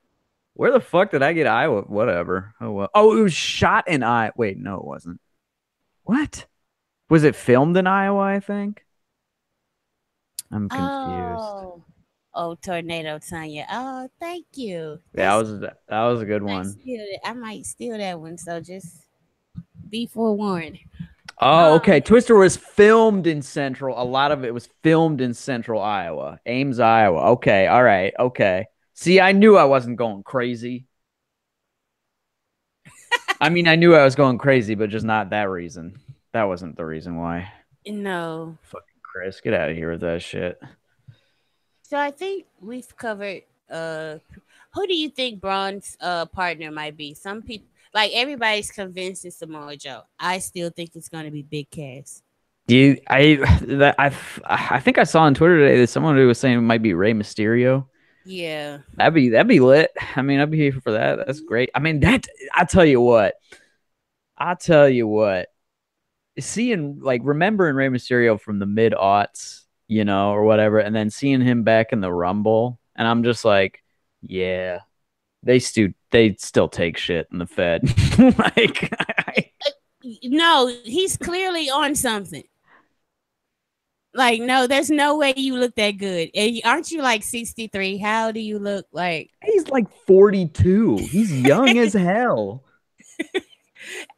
Where the fuck did I get Iowa? Whatever. Oh well. Oh, it was shot in Iowa. Wait, no, it wasn't. What? Was it filmed in Iowa, I think? I'm confused. Oh, oh, tornado, Tonya. Oh, thank you. Yeah, That's that was a good I might one. steal it. I might steal that one. So just be forewarned. Oh, okay. Um, Twister was filmed in Central. A lot of it was filmed in Central Iowa, Ames, Iowa. Okay, all right, okay. See, I knew I wasn't going crazy. I mean, I knew I was going crazy, but just not that reason. That wasn't the reason why. no. Fucking Chris, get out of here with that shit. So I think we've covered. Who do you think Braun's partner might be? Some people like everybody's convinced it's Samoa Joe. I still think it's going to be Big Cass. Do you? I think I saw on Twitter today that someone who was saying it might be Rey Mysterio. Yeah. That'd be lit. I mean, I'd be here for that. That's great. I mean, that I tell you what. I tell you what. Seeing like remembering Rey Mysterio from the mid aughts, or whatever, and then seeing him back in the Rumble, and I'm just like, yeah, they still take shit in the Fed. Like, No, he's clearly on something. Like, no, there's no way you look that good. And aren't you like 63? How do you look like? he's like 42. He's young as hell.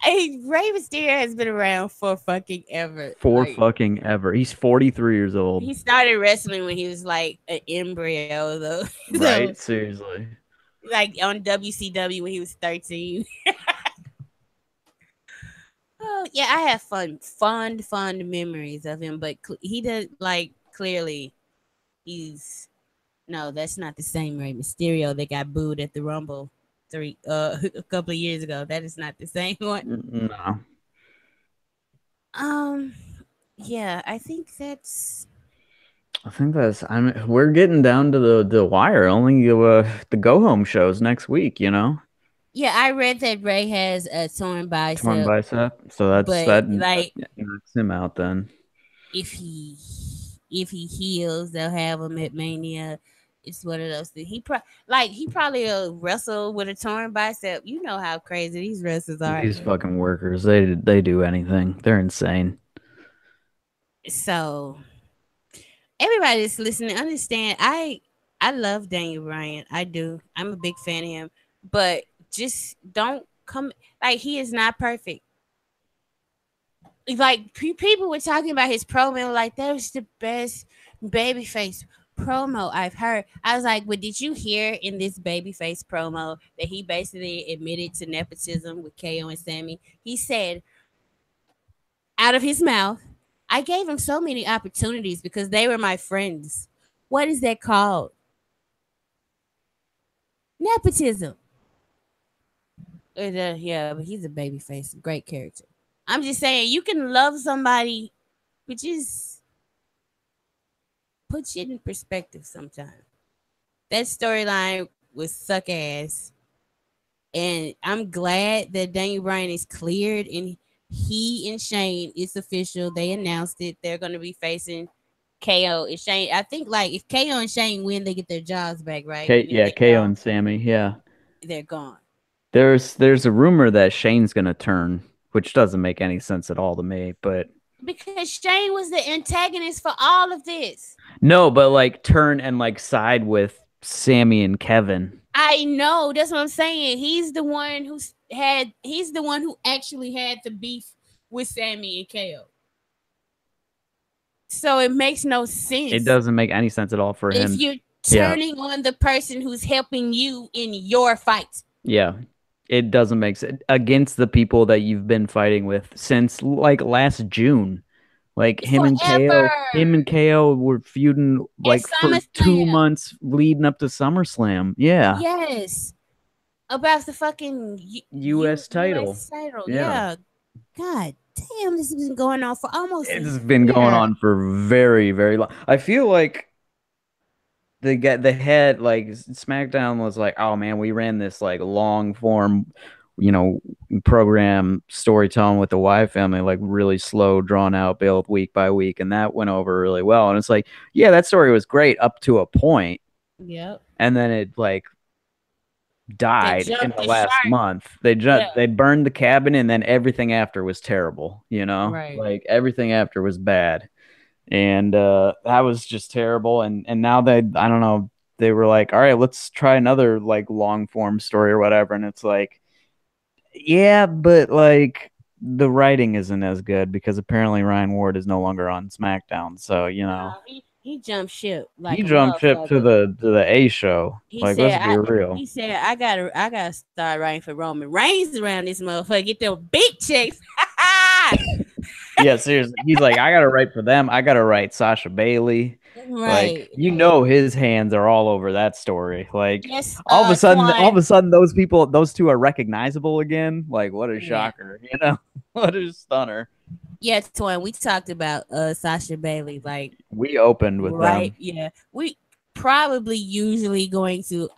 Hey, Rey Mysterio has been around for fucking ever. For Like, fucking ever. He's 43 years old. he started wrestling when he was like an embryo, though. So, Right? Seriously. like on WCW when he was 13. Oh, yeah, I have fond memories of him, but he does like clearly he's no, that's not the same Rey Mysterio that got booed at the Rumble a couple of years ago. That is not the same one. No. Um, yeah, I think that's I think we're getting down to the wire. Only the go home shows next week. yeah. I read that Ray has a torn Torn bicep, bicep. So but that like knocks him out then. if he if he heals, they'll have him at Mania. It's one of those things. He probably will wrestle with a torn bicep. You know how crazy these wrestlers are. These fucking workers, they do anything. They're insane. So everybody that's listening, understand. I love Daniel Bryan. I do. I'm a big fan of him, but just don't come like he is not perfect. Like people were talking about his promo, like that was the best babyface promo I've heard. I was like, but did you hear in this babyface promo that he basically admitted to nepotism with KO and Sammy? He said out of his mouth, I gave him so many opportunities because they were my friends. What is that called? Nepotism. Yeah, but he's a babyface, great character. I'm just saying you can love somebody, but just put shit in perspective sometimes. That storyline was suck ass. And I'm glad that Daniel Bryan is cleared and he and Shane, it's official. They announced it. They're going to be facing KO and Shane. I think like if KO and Shane win, they get their jobs back, right? Yeah, KO and Sammy. Yeah, they're gone. There's a rumor that Shane's gonna turn, which doesn't make any sense at all to me. But because Shane was the antagonist for all of this. No, but like turn and like side with Sammy and Kevin. I know. That's what I'm saying. He's the one who actually had the beef with Sammy and KO. So it makes no sense. It doesn't make any sense at all for him. If you're turning on the person who's helping you in your fight. Yeah. It doesn't make sense against the people that you've been fighting with since like last June. Like him and KO were feuding like for 2 months leading up to SummerSlam. Yeah. Yes. About the fucking US title. Yeah. God damn, this has been going on for almost It's been going on for very, very long. I feel like the head like SmackDown was like, oh man, we ran this like long form, program storytelling with the Wyatt family, like really slow, drawn out, built week by week, and that went over really well. And it's like, yeah, that story was great up to a point. Yep. And then it like died in the last month. They burned the cabin, and then everything after was terrible. Right. Like everything after was bad. And that was just terrible. And now I don't know, they were like, all right, let's try another like long form story or whatever. And it's like, yeah, but like the writing isn't as good because apparently Ryan Ward is no longer on SmackDown. So, he jumped ship. Like he jumped ship to the A show. Let's be real. He said, I gotta start writing for Roman Reigns around this motherfucker. Get them big checks. Yeah, seriously. He's like, I gotta write for them. I gotta write Sasha Bayley. Right. Like, his hands are all over that story. Like, yes, all of a sudden, those two are recognizable again. Like, what a shocker! What a stunner. Yeah, Toyn, we talked about Sasha Bayley. Like, we opened with them. Yeah, we probably usually going to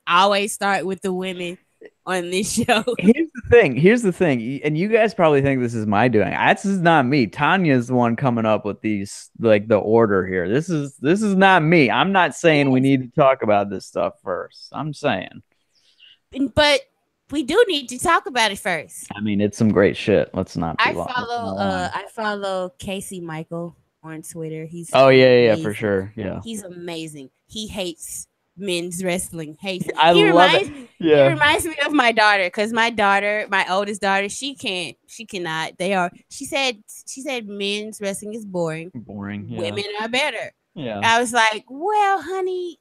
always start with the women on this show. Here's the thing, and you guys probably think this is my doing. This is not me. Tanya's the one coming up with these, like the order here. This is not me. I'm not saying we need to talk about this stuff first. I'm saying, but we do need to talk about it first. I mean, it's some great shit. Let's not. I follow Casey Michael on Twitter. He's for sure. Yeah, he's amazing. He hates men's wrestling. He reminds me of my daughter, because my oldest daughter, she cannot. She said men's wrestling is boring. Yeah. Women are better. Yeah. I was like, well, honey,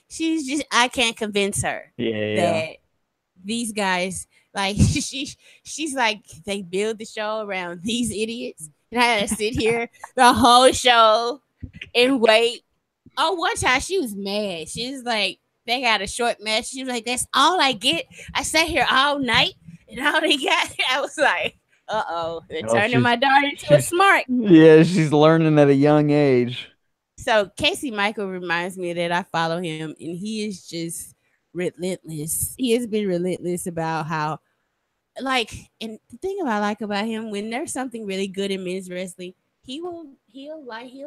she's just, I can't convince her that these guys, like, she's like, they build the show around these idiots, and I had to sit here the whole show and wait. Oh, one time she was mad. She was like, they got a short match. She was like, that's all I get. I sat here all night, and all they got, I was like, they're turning my daughter into a smart. Yeah, she's learning at a young age. So Casey Michael reminds me that I follow him, and he is just relentless. He has been relentless about how, like, and the thing I like about him, when there's something really good in men's wrestling, he'll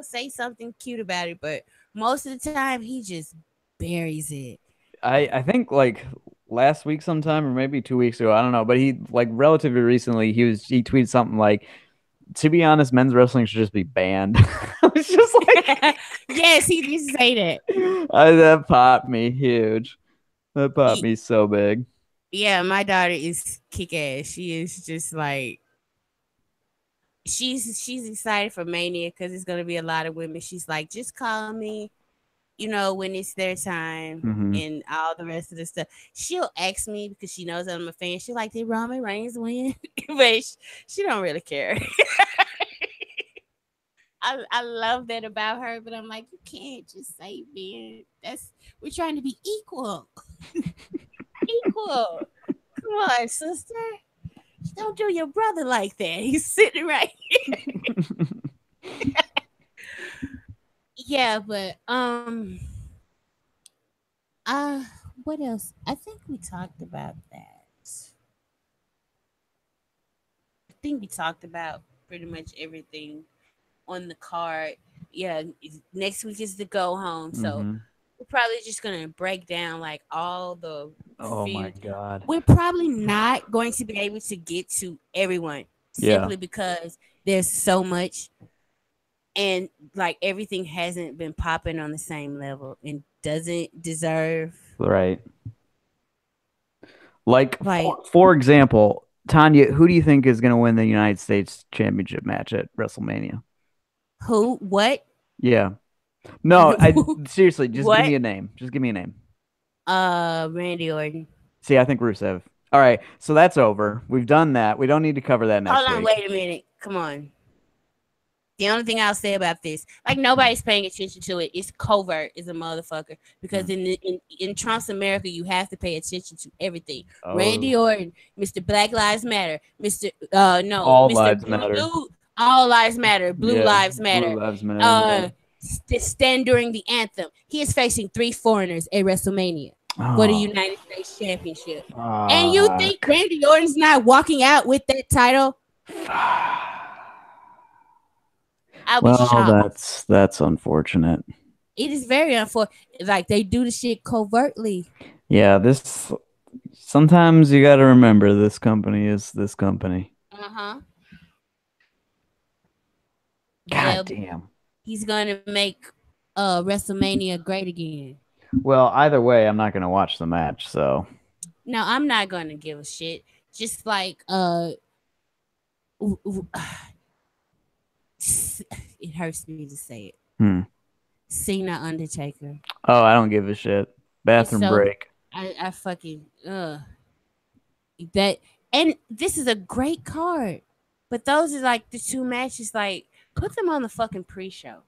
say something cute about it, but most of the time he just buries it. I think like last week sometime, or maybe 2 weeks ago, I don't know, but he, like, relatively recently, he tweeted something like, to be honest, men's wrestling should just be banned. I was just like, yes, he did say that. That popped me huge. That popped me so big. Yeah, my daughter is kick-ass. She is just like, she's excited for Mania because it's going to be a lot of women. She's like, just call me, when it's their time, and all the rest of the stuff. She'll ask me because she knows I'm a fan. She's like, did Roman Reigns win? But she don't really care. I love that about her, but I'm like, you can't just say, man, we're trying to be equal. Equal. Come on, sister. Don't do your brother like that. He's sitting right here. Yeah, but what else? I think we talked about that. I think we talked about pretty much everything on the card. Yeah, next week is the go home, so we're probably just gonna break down like all the Oh my feud. God. We're probably not going to be able to get to everyone simply because there's so much, and like everything hasn't been popping on the same level and doesn't deserve Right. Like, like for example, Tonya, who do you think is going to win the United States Championship match at WrestleMania? who, what, Yeah. No, seriously, just give what? me a name. Just give me a name. Randy Orton. See, I think Rusev. All right, so that's over. We've done that. We don't need to cover that next Hold on, week. wait a minute. Come on. The only thing I'll say about this, like nobody's paying attention to it. It's covert, is a motherfucker. Because in Trump's America, you have to pay attention to everything. Oh. Randy Orton, Mr. Black Lives Matter, Mr. All Mr. lives Blue, matter. All Lives Matter, Blue Lives Matter. Blue Lives Matter. Stand during the anthem. He is facing 3 foreigners at WrestleMania for the United States Championship. And you think Randy Orton's not walking out with that title? I'll be shocked. That's unfortunate. It is very unfortunate. Like they do the shit covertly. Yeah, sometimes you got to remember this company is this company. God damn. He's gonna make WrestleMania great again. Well, either way, I'm not gonna watch the match, so. No, I'm not gonna give a shit. Just like it hurts me to say it. Cena Undertaker. Oh, I don't give a shit. Bathroom break. I fucking that, and this is a great card, but those are like the 2 matches. Like, put them on the fucking pre-show.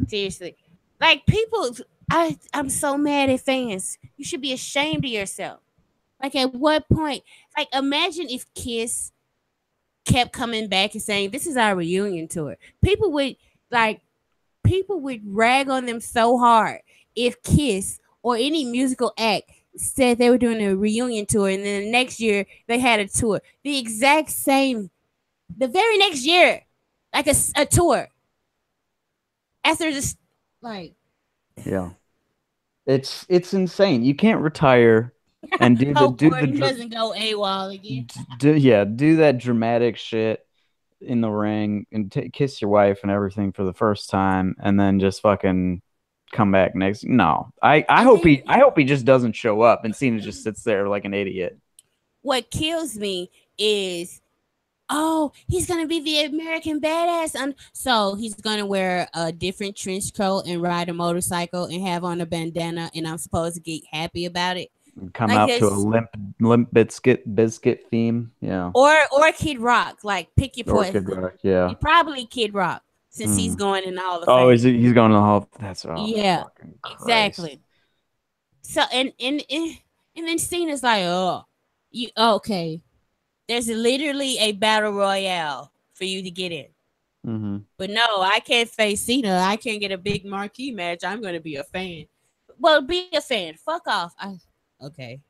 Seriously, like people, I'm so mad at fans. You should be ashamed of yourself. Like, at what point? Like, imagine if Kiss kept coming back and saying, "This is our reunion tour." People would rag on them so hard if Kiss or any musical act said they were doing a reunion tour, and then the next year they had a tour. The exact same, the very next year, like a tour. After just like, yeah, it's insane. You can't retire and do doesn't go AWOL again. Do that dramatic shit in the ring and kiss your wife and everything for the first time, and then just fucking come back next. No, I hope he just doesn't show up and Cena just sits there like an idiot. What kills me is, he's gonna be the American badass, so he's gonna wear a different trench coat and ride a motorcycle and have on a bandana, and I'm supposed to get happy about it. Come out to a limp biscuit theme, yeah. Or Kid Rock, like pick your poison. Kid Rock, yeah. Probably Kid Rock, since he's going in all the. He's going to the Hall. That's all. Yeah, exactly. So and then Cena's like, okay. There's literally a battle royale for you to get in. But no, I can't face Cena. I can't get a big marquee match. I'm going to be a fan. Well, be a fan. Fuck off. Okay.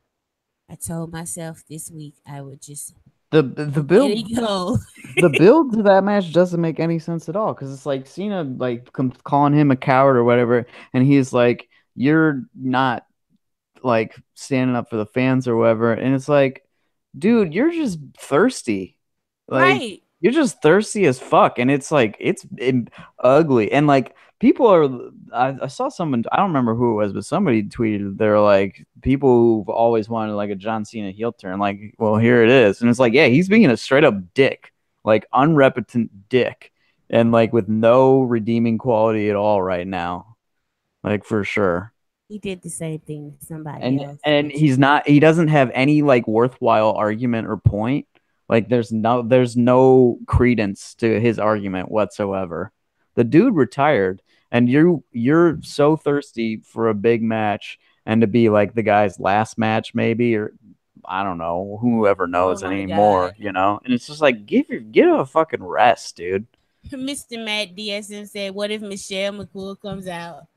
I told myself this week I would just the build. The build to that match doesn't make any sense at all, because it's like Cena like calling him a coward or whatever, and he's like, "You're not like standing up for the fans or whatever," and it's like, dude, you're just thirsty. Like, right. You're just thirsty as fuck. And it's like, it's ugly. And like, people are, I saw someone, I don't remember who it was, but somebody tweeted, they're like, people who've always wanted like a John Cena heel turn. Like, well, here it is. And it's like, yeah, he's being a straight up dick, like unrepentant dick. And like with no redeeming quality at all right now. Like, for sure. He did the same thing to somebody else. And he doesn't have any like worthwhile argument or point. Like there's no credence to his argument whatsoever. The dude retired, and you're so thirsty for a big match and to be like the guy's last match maybe, or I don't know, whoever knows anymore, you know? And it's just like, give a fucking rest, dude. Mr. Matt DSM said, "What if Michelle McCool comes out?"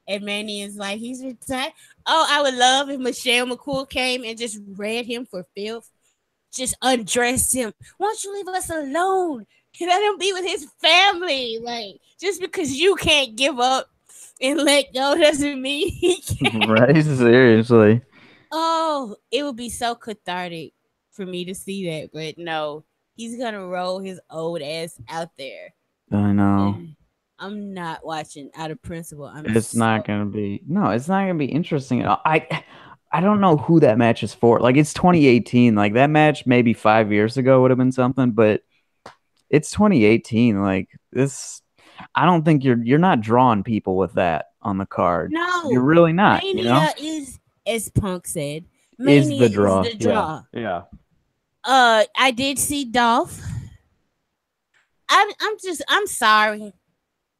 And Manny is like, "He's retired." Oh, I would love if Michelle McCool came and just read him for filth, just undressed him. Won't you leave us alone? Let him be with his family. Like, just because you can't give up and let go doesn't mean he can't. Right? Seriously. Oh, it would be so cathartic for me to see that, but no, he's gonna roll his old ass out there. I know. And I'm not watching out of principle. It's not gonna be it's not gonna be interesting at all. I don't know who that match is for. Like it's 2018. Like that match maybe 5 years ago would have been something, but it's 2018. Like this, I don't think you're not drawing people with that on the card. No, you're really not. Mania is, as Punk said, Is Mania the draw. is the draw. Yeah. I did see Dolph. I'm sorry.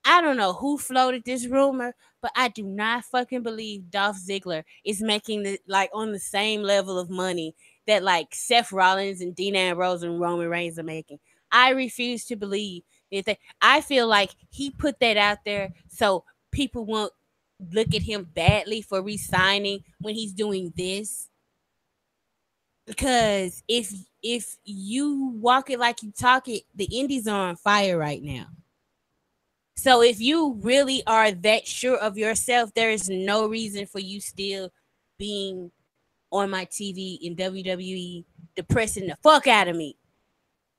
I don't know who floated this rumor, but I do not fucking believe Dolph Ziggler is making the like on the same level of money that like Seth Rollins and Dean Ambrose and Roman Reigns are making. I refuse to believe that. I feel like he put that out there so people won't look at him badly for resigning when he's doing this. Because if you walk it like you talk it, the indies are on fire right now. So if you really are that sure of yourself, there is no reason for you still being on my TV in WWE, depressing the fuck out of me.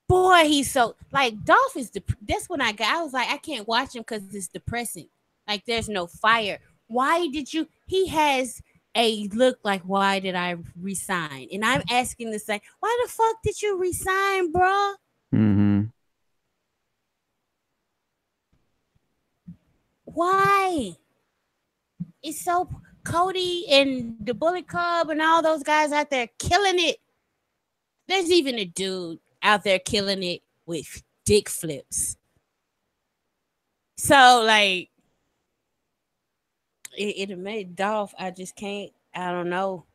Boy, he's so like Dolph is. That's when I was like, I can't watch him because it's depressing. Like there's no fire. Why did you? He has a look like, why did I resign? And I'm asking the same. Why the fuck did you resign, bro? Mm-hmm. Why? It's so Cody and the Bullet Club and all those guys out there killing it. There's even a dude out there killing it with dick flips. So like it made Dolph. I just can't. I don't know.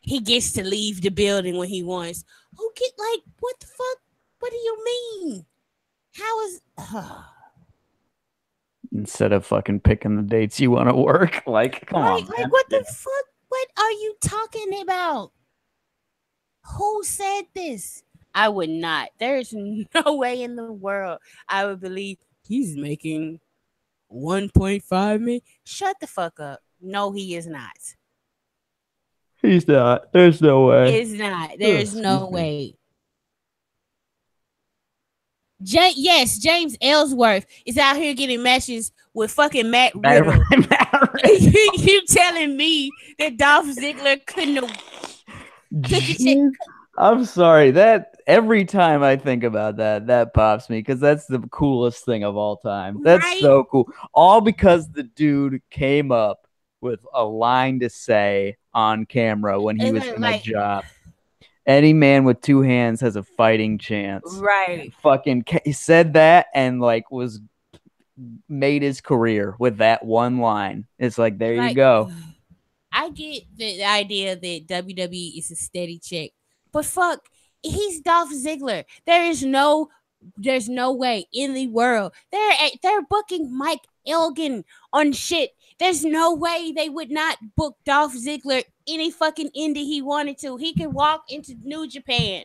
He gets to leave the building when he wants. Who get like what the fuck? What do you mean? How is? Instead of fucking picking the dates you want to work. Like, come on. Man. Like, what the fuck? What are you talking about? Who said this? I would not. There's no way in the world I would believe he's making 1.5 million. Shut the fuck up. No, he is not. He's not. There's no way. It's not. There's no way. Yes, James Ellsworth is out here getting matches with fucking Matt Riddle. You telling me that Dolph Ziggler couldn't have... I'm sorry. That every time I think about that pops me because that's the coolest thing of all time. That's right? So cool. All because the dude came up with a line to say on camera when he was in a job. Any man with two hands has a fighting chance. Right. Fucking he said that and like was made his career with that one line. It's like, there you go. I get the idea that WWE is a steady check, but fuck, he's Dolph Ziggler. There's no way in the world they're booking Mike Elgin on shit. There's no way they would not book Dolph Ziggler any fucking indie he wanted to. He could walk into New Japan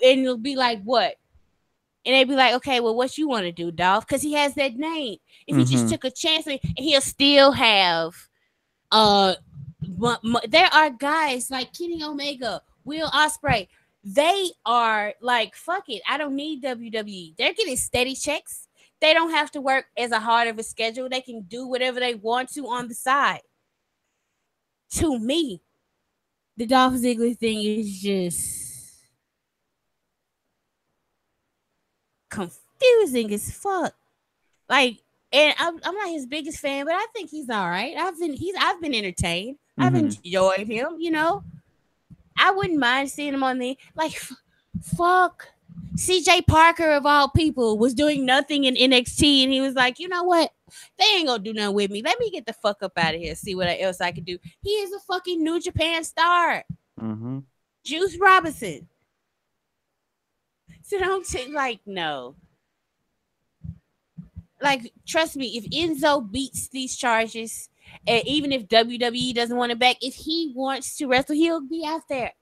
and it'll be like, what? And they'd be like, okay, well, what you want to do, Dolph? Because he has that name. If he just took a chance, and he'll still have there are guys like Kenny Omega, Will Ospreay. They are like, fuck it, I don't need WWE. They're getting steady checks. They don't have to work as a hard of a schedule. They can do whatever they want to on the side. To me, the Dolph Ziggler thing is just confusing as fuck. Like, and I'm not his biggest fan, but I think he's all right. I've been entertained. I've enjoyed him. You know, I wouldn't mind seeing him on the fuck. CJ Parker of all people was doing nothing in NXT, and he was like, you know what? They ain't gonna do nothing with me. Let me get the fuck up out of here. See what else I can do. He is a fucking New Japan star. Juice Robinson. So don't take like no. like, trust me, if Enzo beats these charges, and even if WWE doesn't want it back, if he wants to wrestle, he'll be out there.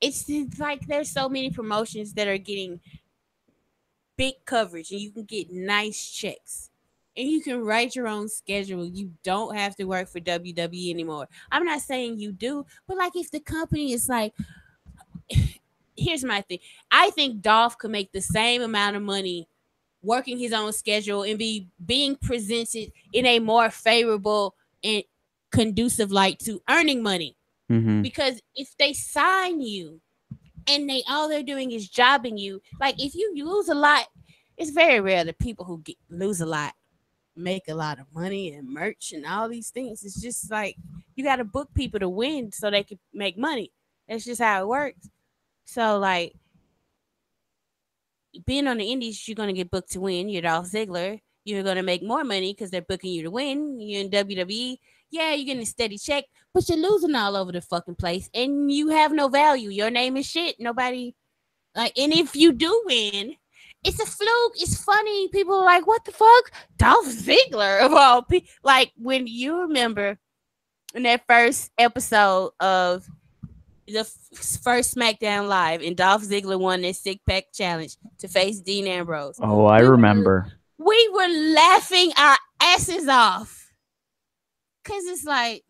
It's like there's so many promotions that are getting big coverage and you can get nice checks. And you can write your own schedule. You don't have to work for WWE anymore. I'm not saying you do, but like if the company is like, here's my thing. I think Dolph could make the same amount of money working his own schedule and being presented in a more favorable and conducive light to earning money. Because if they sign you and all they're doing is jobbing you, like if you lose a lot, it's very rare that people who lose a lot make a lot of money and merch and all these things. It's just like you got to book people to win so they can make money. That's just how it works. So like being on the indies, you're gonna get booked to win. You're Dolph Ziggler. You're gonna make more money because they're booking you to win. You're in WWE. Yeah, you're getting a steady check, but you're losing all over the fucking place, and you have no value. Your name is shit. Nobody like, and if you do win, it's a fluke. It's funny. People are like, "What the fuck, Dolph Ziggler of all people?" Like when you remember in that first episode of the first SmackDown Live, and Dolph Ziggler won this six pack challenge to face Dean Ambrose. Oh, I remember. We were laughing our asses off because it's like,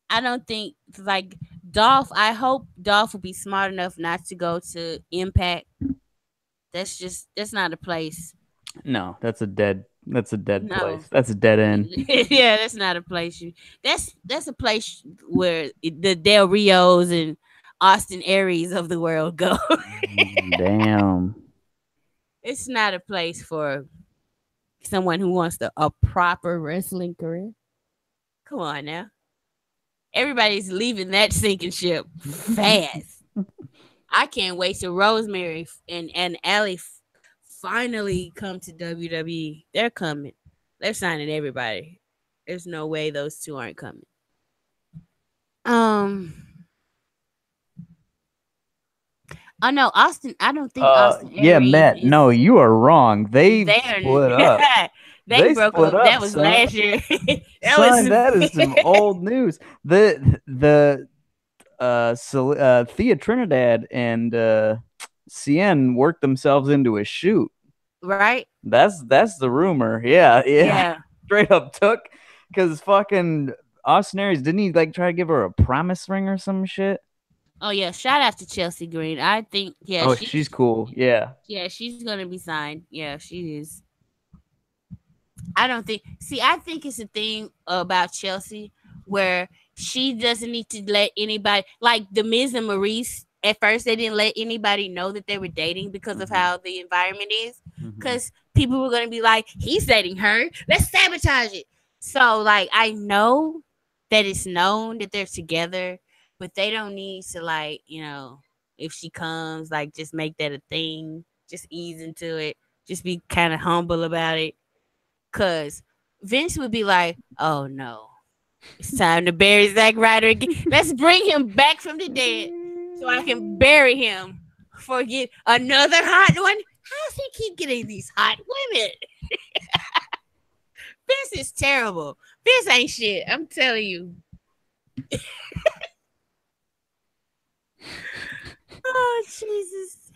I don't think like Dolph. I hope Dolph will be smart enough not to go to Impact. That's not a place. No, that's a dead place. That's a dead end. Yeah, that's not a place. That's a place where the Del Rios and Austin Aries of the world go. Damn. It's not a place for someone who wants a proper wrestling career. Come on now. Everybody's leaving that sinking ship fast. I can't wait till Rosemary and Allie finally come to WWE. They're coming. They're signing everybody. There's no way those two aren't coming. Oh no, Austin. I don't think Austin. Yeah, Matt. No, you are wrong. They split up. They broke up. That was last year. That is some old news. Thea Trinidad and Cien worked themselves into a shoot. Right. That's the rumor. Yeah. Straight up took, because fucking Austin Aries, didn't he like try to give her a promise ring or some shit? Oh yeah, shout out to Chelsea Green. I think she's cool. Yeah. Yeah, she's gonna be signed. Yeah, she is. I think it's a thing about Chelsea where she doesn't need to let anybody, like the Miz and Maurice. At first, they didn't let anybody know that they were dating because of how the environment is. Because people were going to be like, he's dating her. Let's sabotage it. So, like, I know that it's known that they're together, but they don't need to, like, if she comes, like, just make that a thing. Just ease into it. Just be kind of humble about it. Because Vince would be like, oh, no. It's time to bury Zack Ryder again. Let's bring him back from the dead so I can bury him. Forget another hot one. How does he keep getting these hot women? Vince is terrible. Vince ain't shit. I'm telling you. Oh, Jesus.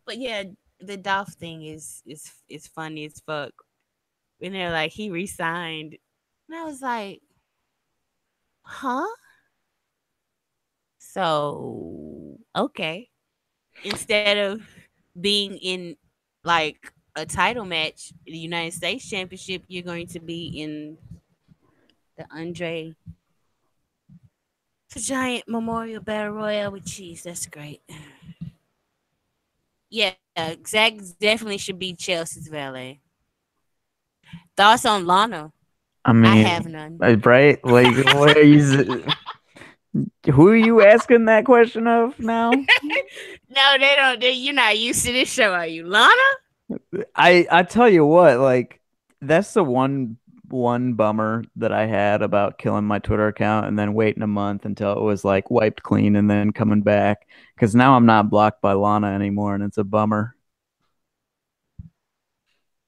But yeah, the Dolph thing is funny as fuck. And they're like, he resigned. And I was like, huh? So, okay. Instead of being in like a title match, the United States Championship, you're going to be in the Andre the Giant Memorial Battle Royale with cheese. That's great. Yeah, Zach definitely should be Chelsea's valet. Thoughts on Lana? I mean, I have none. Right? Like, what are you? Who are you asking that question of now? No, they don't. You're not used to this show, are you, Lana? I tell you what, like, that's the one bummer that I had about killing my Twitter account and then waiting a month until it was like wiped clean and then coming back, because now I'm not blocked by Lana anymore, and it's a bummer.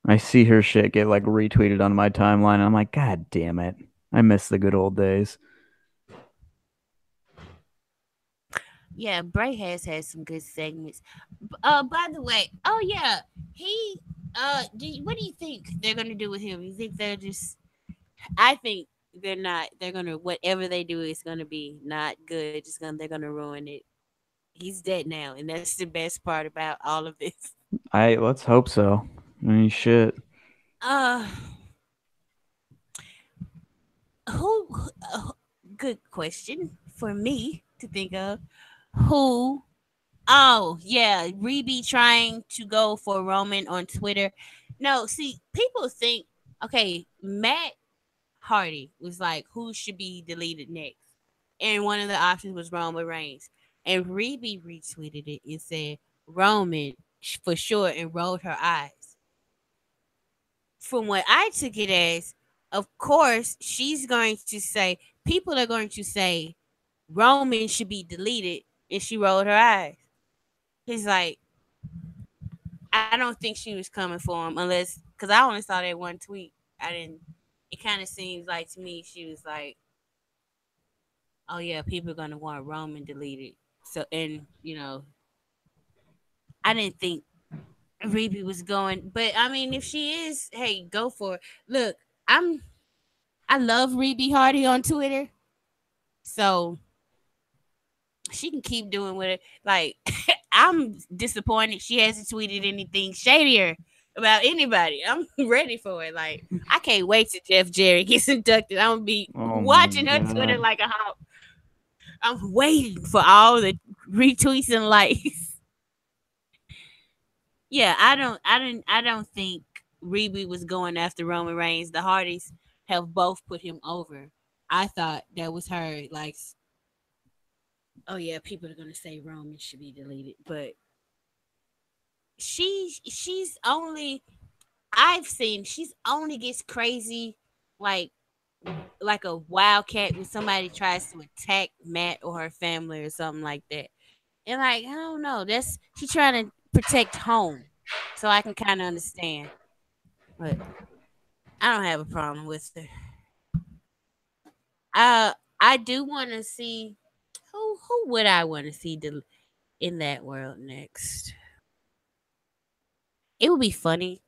I see her shit get like retweeted on my timeline. And I'm like, God damn it. I miss the good old days. Yeah, Bray has had some good segments. By the way, oh yeah, he what do you think they're gonna do with him? You think they're just? I think they're not. They're gonna whatever they do is gonna be not good. Just gonna they're gonna ruin it. He's dead now, and that's the best part about all of this. Let's hope so. I mean, shit. Uh, who? Good question for me to think of. Who? Oh yeah, Reby trying to go for Roman on Twitter. No, see, people think okay, Matt Hardy was like, who should be deleted next? And one of the options was Roman Reigns. And Reby retweeted it and said Roman for sure and rolled her eyes. From what I took it as, of course, she's going to say, people are going to say Roman should be deleted. And she rolled her eyes. He's like, I don't think she was coming for him unless, because I only saw that one tweet. I didn't, it kind of seems like to me, she was like, oh yeah, people are gonna want Roman deleted. So and I didn't think Reby was going, but I mean, if she is, hey, go for it. Look, I love Reby Hardy on Twitter, so she can keep doing with it. Like I'm disappointed she hasn't tweeted anything shadier about anybody. I'm ready for it. Like I can't wait till Jeff Jarrett gets inducted. I'm gonna be watching her Twitter like a hawk. I'm waiting for all the retweets and likes. Yeah, I don't think Reby was going after Roman Reigns. The Hardys have both put him over. I thought that was her like, oh yeah, people are gonna say Roman should be deleted, but she's only I've seen she's only gets crazy like a wildcat when somebody tries to attack Matt or her family or something like that. And like, I don't know, that's she's trying to protect home. So I can kind of understand. But I don't have a problem with her. I do want to see who would I want to see in that world next. It would be funny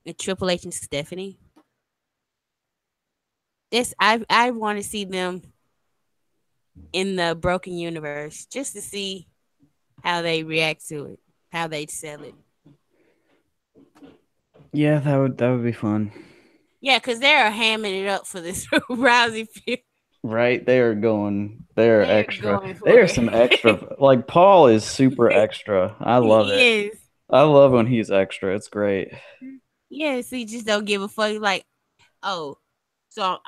with Triple H and Stephanie. This I want to see them in the broken universe just to see how they react to it, how they'd sell it. Yeah, that would be fun. Yeah, because they're hamming it up for this Rousey feud. Right, they're extra. Going for They are it. some extra. Like Paul is super extra. I love it. He is. I love when he's extra. It's great. Yeah, so you just don't give a fuck. Like, oh, so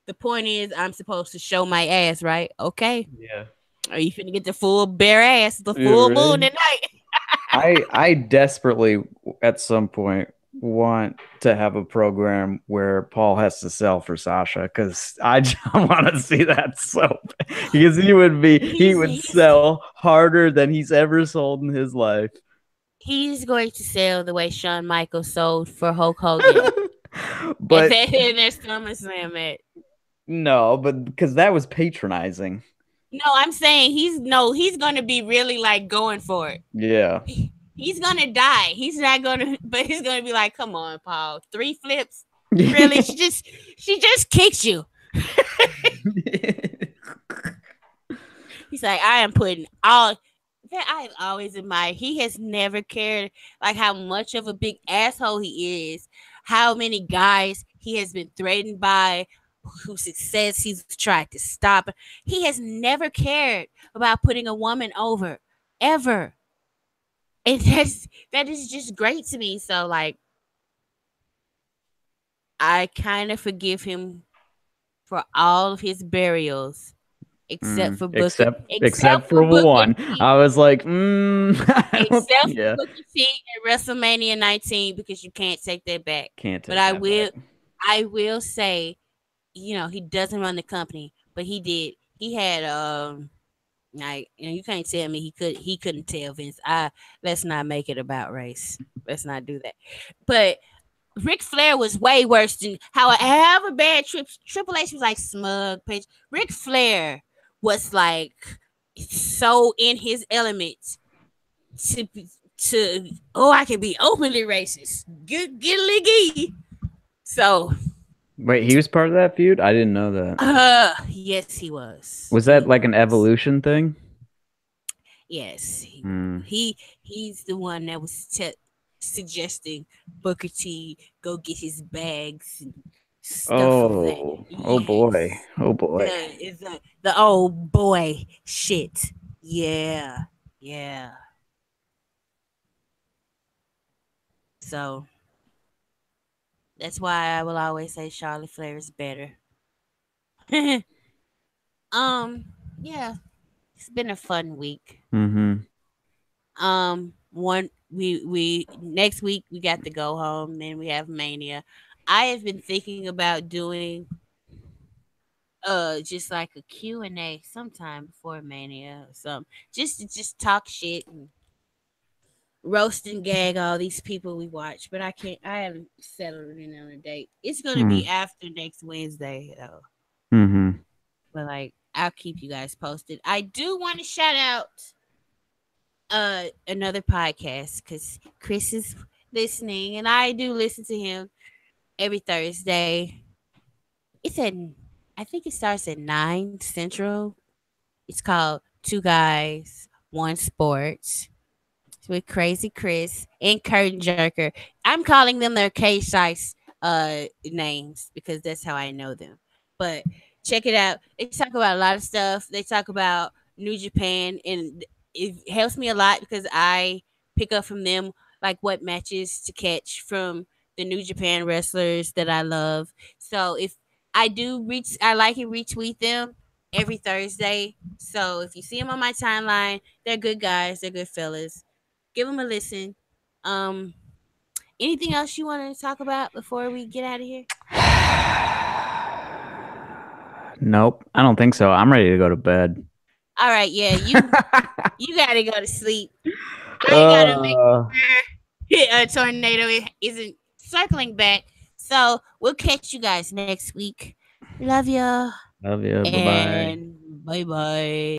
the point is, I'm supposed to show my ass, right? Okay. Yeah. Are you finna get the full bare ass, the Yeah, full right. moon tonight? I desperately at some point want to have a program where Paul has to sell for Sasha because I want to see that so because he would sell harder than he's ever sold in his life. He's going to sell the way Shawn Michaels sold for Hulk Hogan. But in their SummerSlam match. No, but because that was patronizing. No, I'm saying he's gonna be really like going for it. Yeah. He's gonna die. He's not gonna, but he's gonna be like, "Come on, Paul, 3 flips? Really? she just kicked you." He's like, "I am putting all that I've always admired. He has never cared like how much of a big asshole he is, how many guys he has been threatened by, whose success he's tried to stop. He has never cared about putting a woman over, ever." And that is just great to me. So like I kind of forgive him for all of his burials. Except for Booker. Except for one. I was like, except for Booker T at WrestleMania 19 because you can't take that back. But I will say, he doesn't run the company, but he did. He had like, you can't tell me he couldn't tell Vince. Let's not make it about race. Let's not do that. But Ric Flair was way worse than however bad Triple H was like smug. Ric Flair was like so in his element to I can be openly racist. Get liggy. So wait, he was part of that feud? I didn't know that. Yes, he was. Was that like an evolution thing? Yes, he's the one that was suggesting Booker T go get his bags and stuff of that. Oh boy. Oh boy. The old boy shit. Yeah. Yeah. So that's why I will always say Charlotte Flair is better. Yeah. It's been a fun week. One we next week we got to go home, then we have Mania. I have been thinking about doing just like a Q&A sometime before Mania or something. Just to just talk shit and roast and gag all these people we watch, but I haven't settled in on a date. It's gonna be after next Wednesday though. But like I'll keep you guys posted. I do want to shout out another podcast because Chris is listening and I do listen to him every Thursday. I think it starts at 9 Central. It's called Two Guys, One Sports. It's with Crazy Chris and Curtain Jerker. I'm calling them their K-Shice names because that's how I know them. But check it out. They talk about a lot of stuff. They talk about New Japan, and it helps me a lot because I pick up from them like what matches to catch from the New Japan wrestlers that I love. So if I like and retweet them every Thursday. So if you see them on my timeline, they're good guys. They're good fellas. Give them a listen. Anything else you want to talk about before we get out of here? Nope, I don't think so. I'm ready to go to bed. All right, yeah, you gotta go to sleep. I gotta make sure a tornado isn't circling back. So we'll catch you guys next week. Love ya. Love you. Bye bye.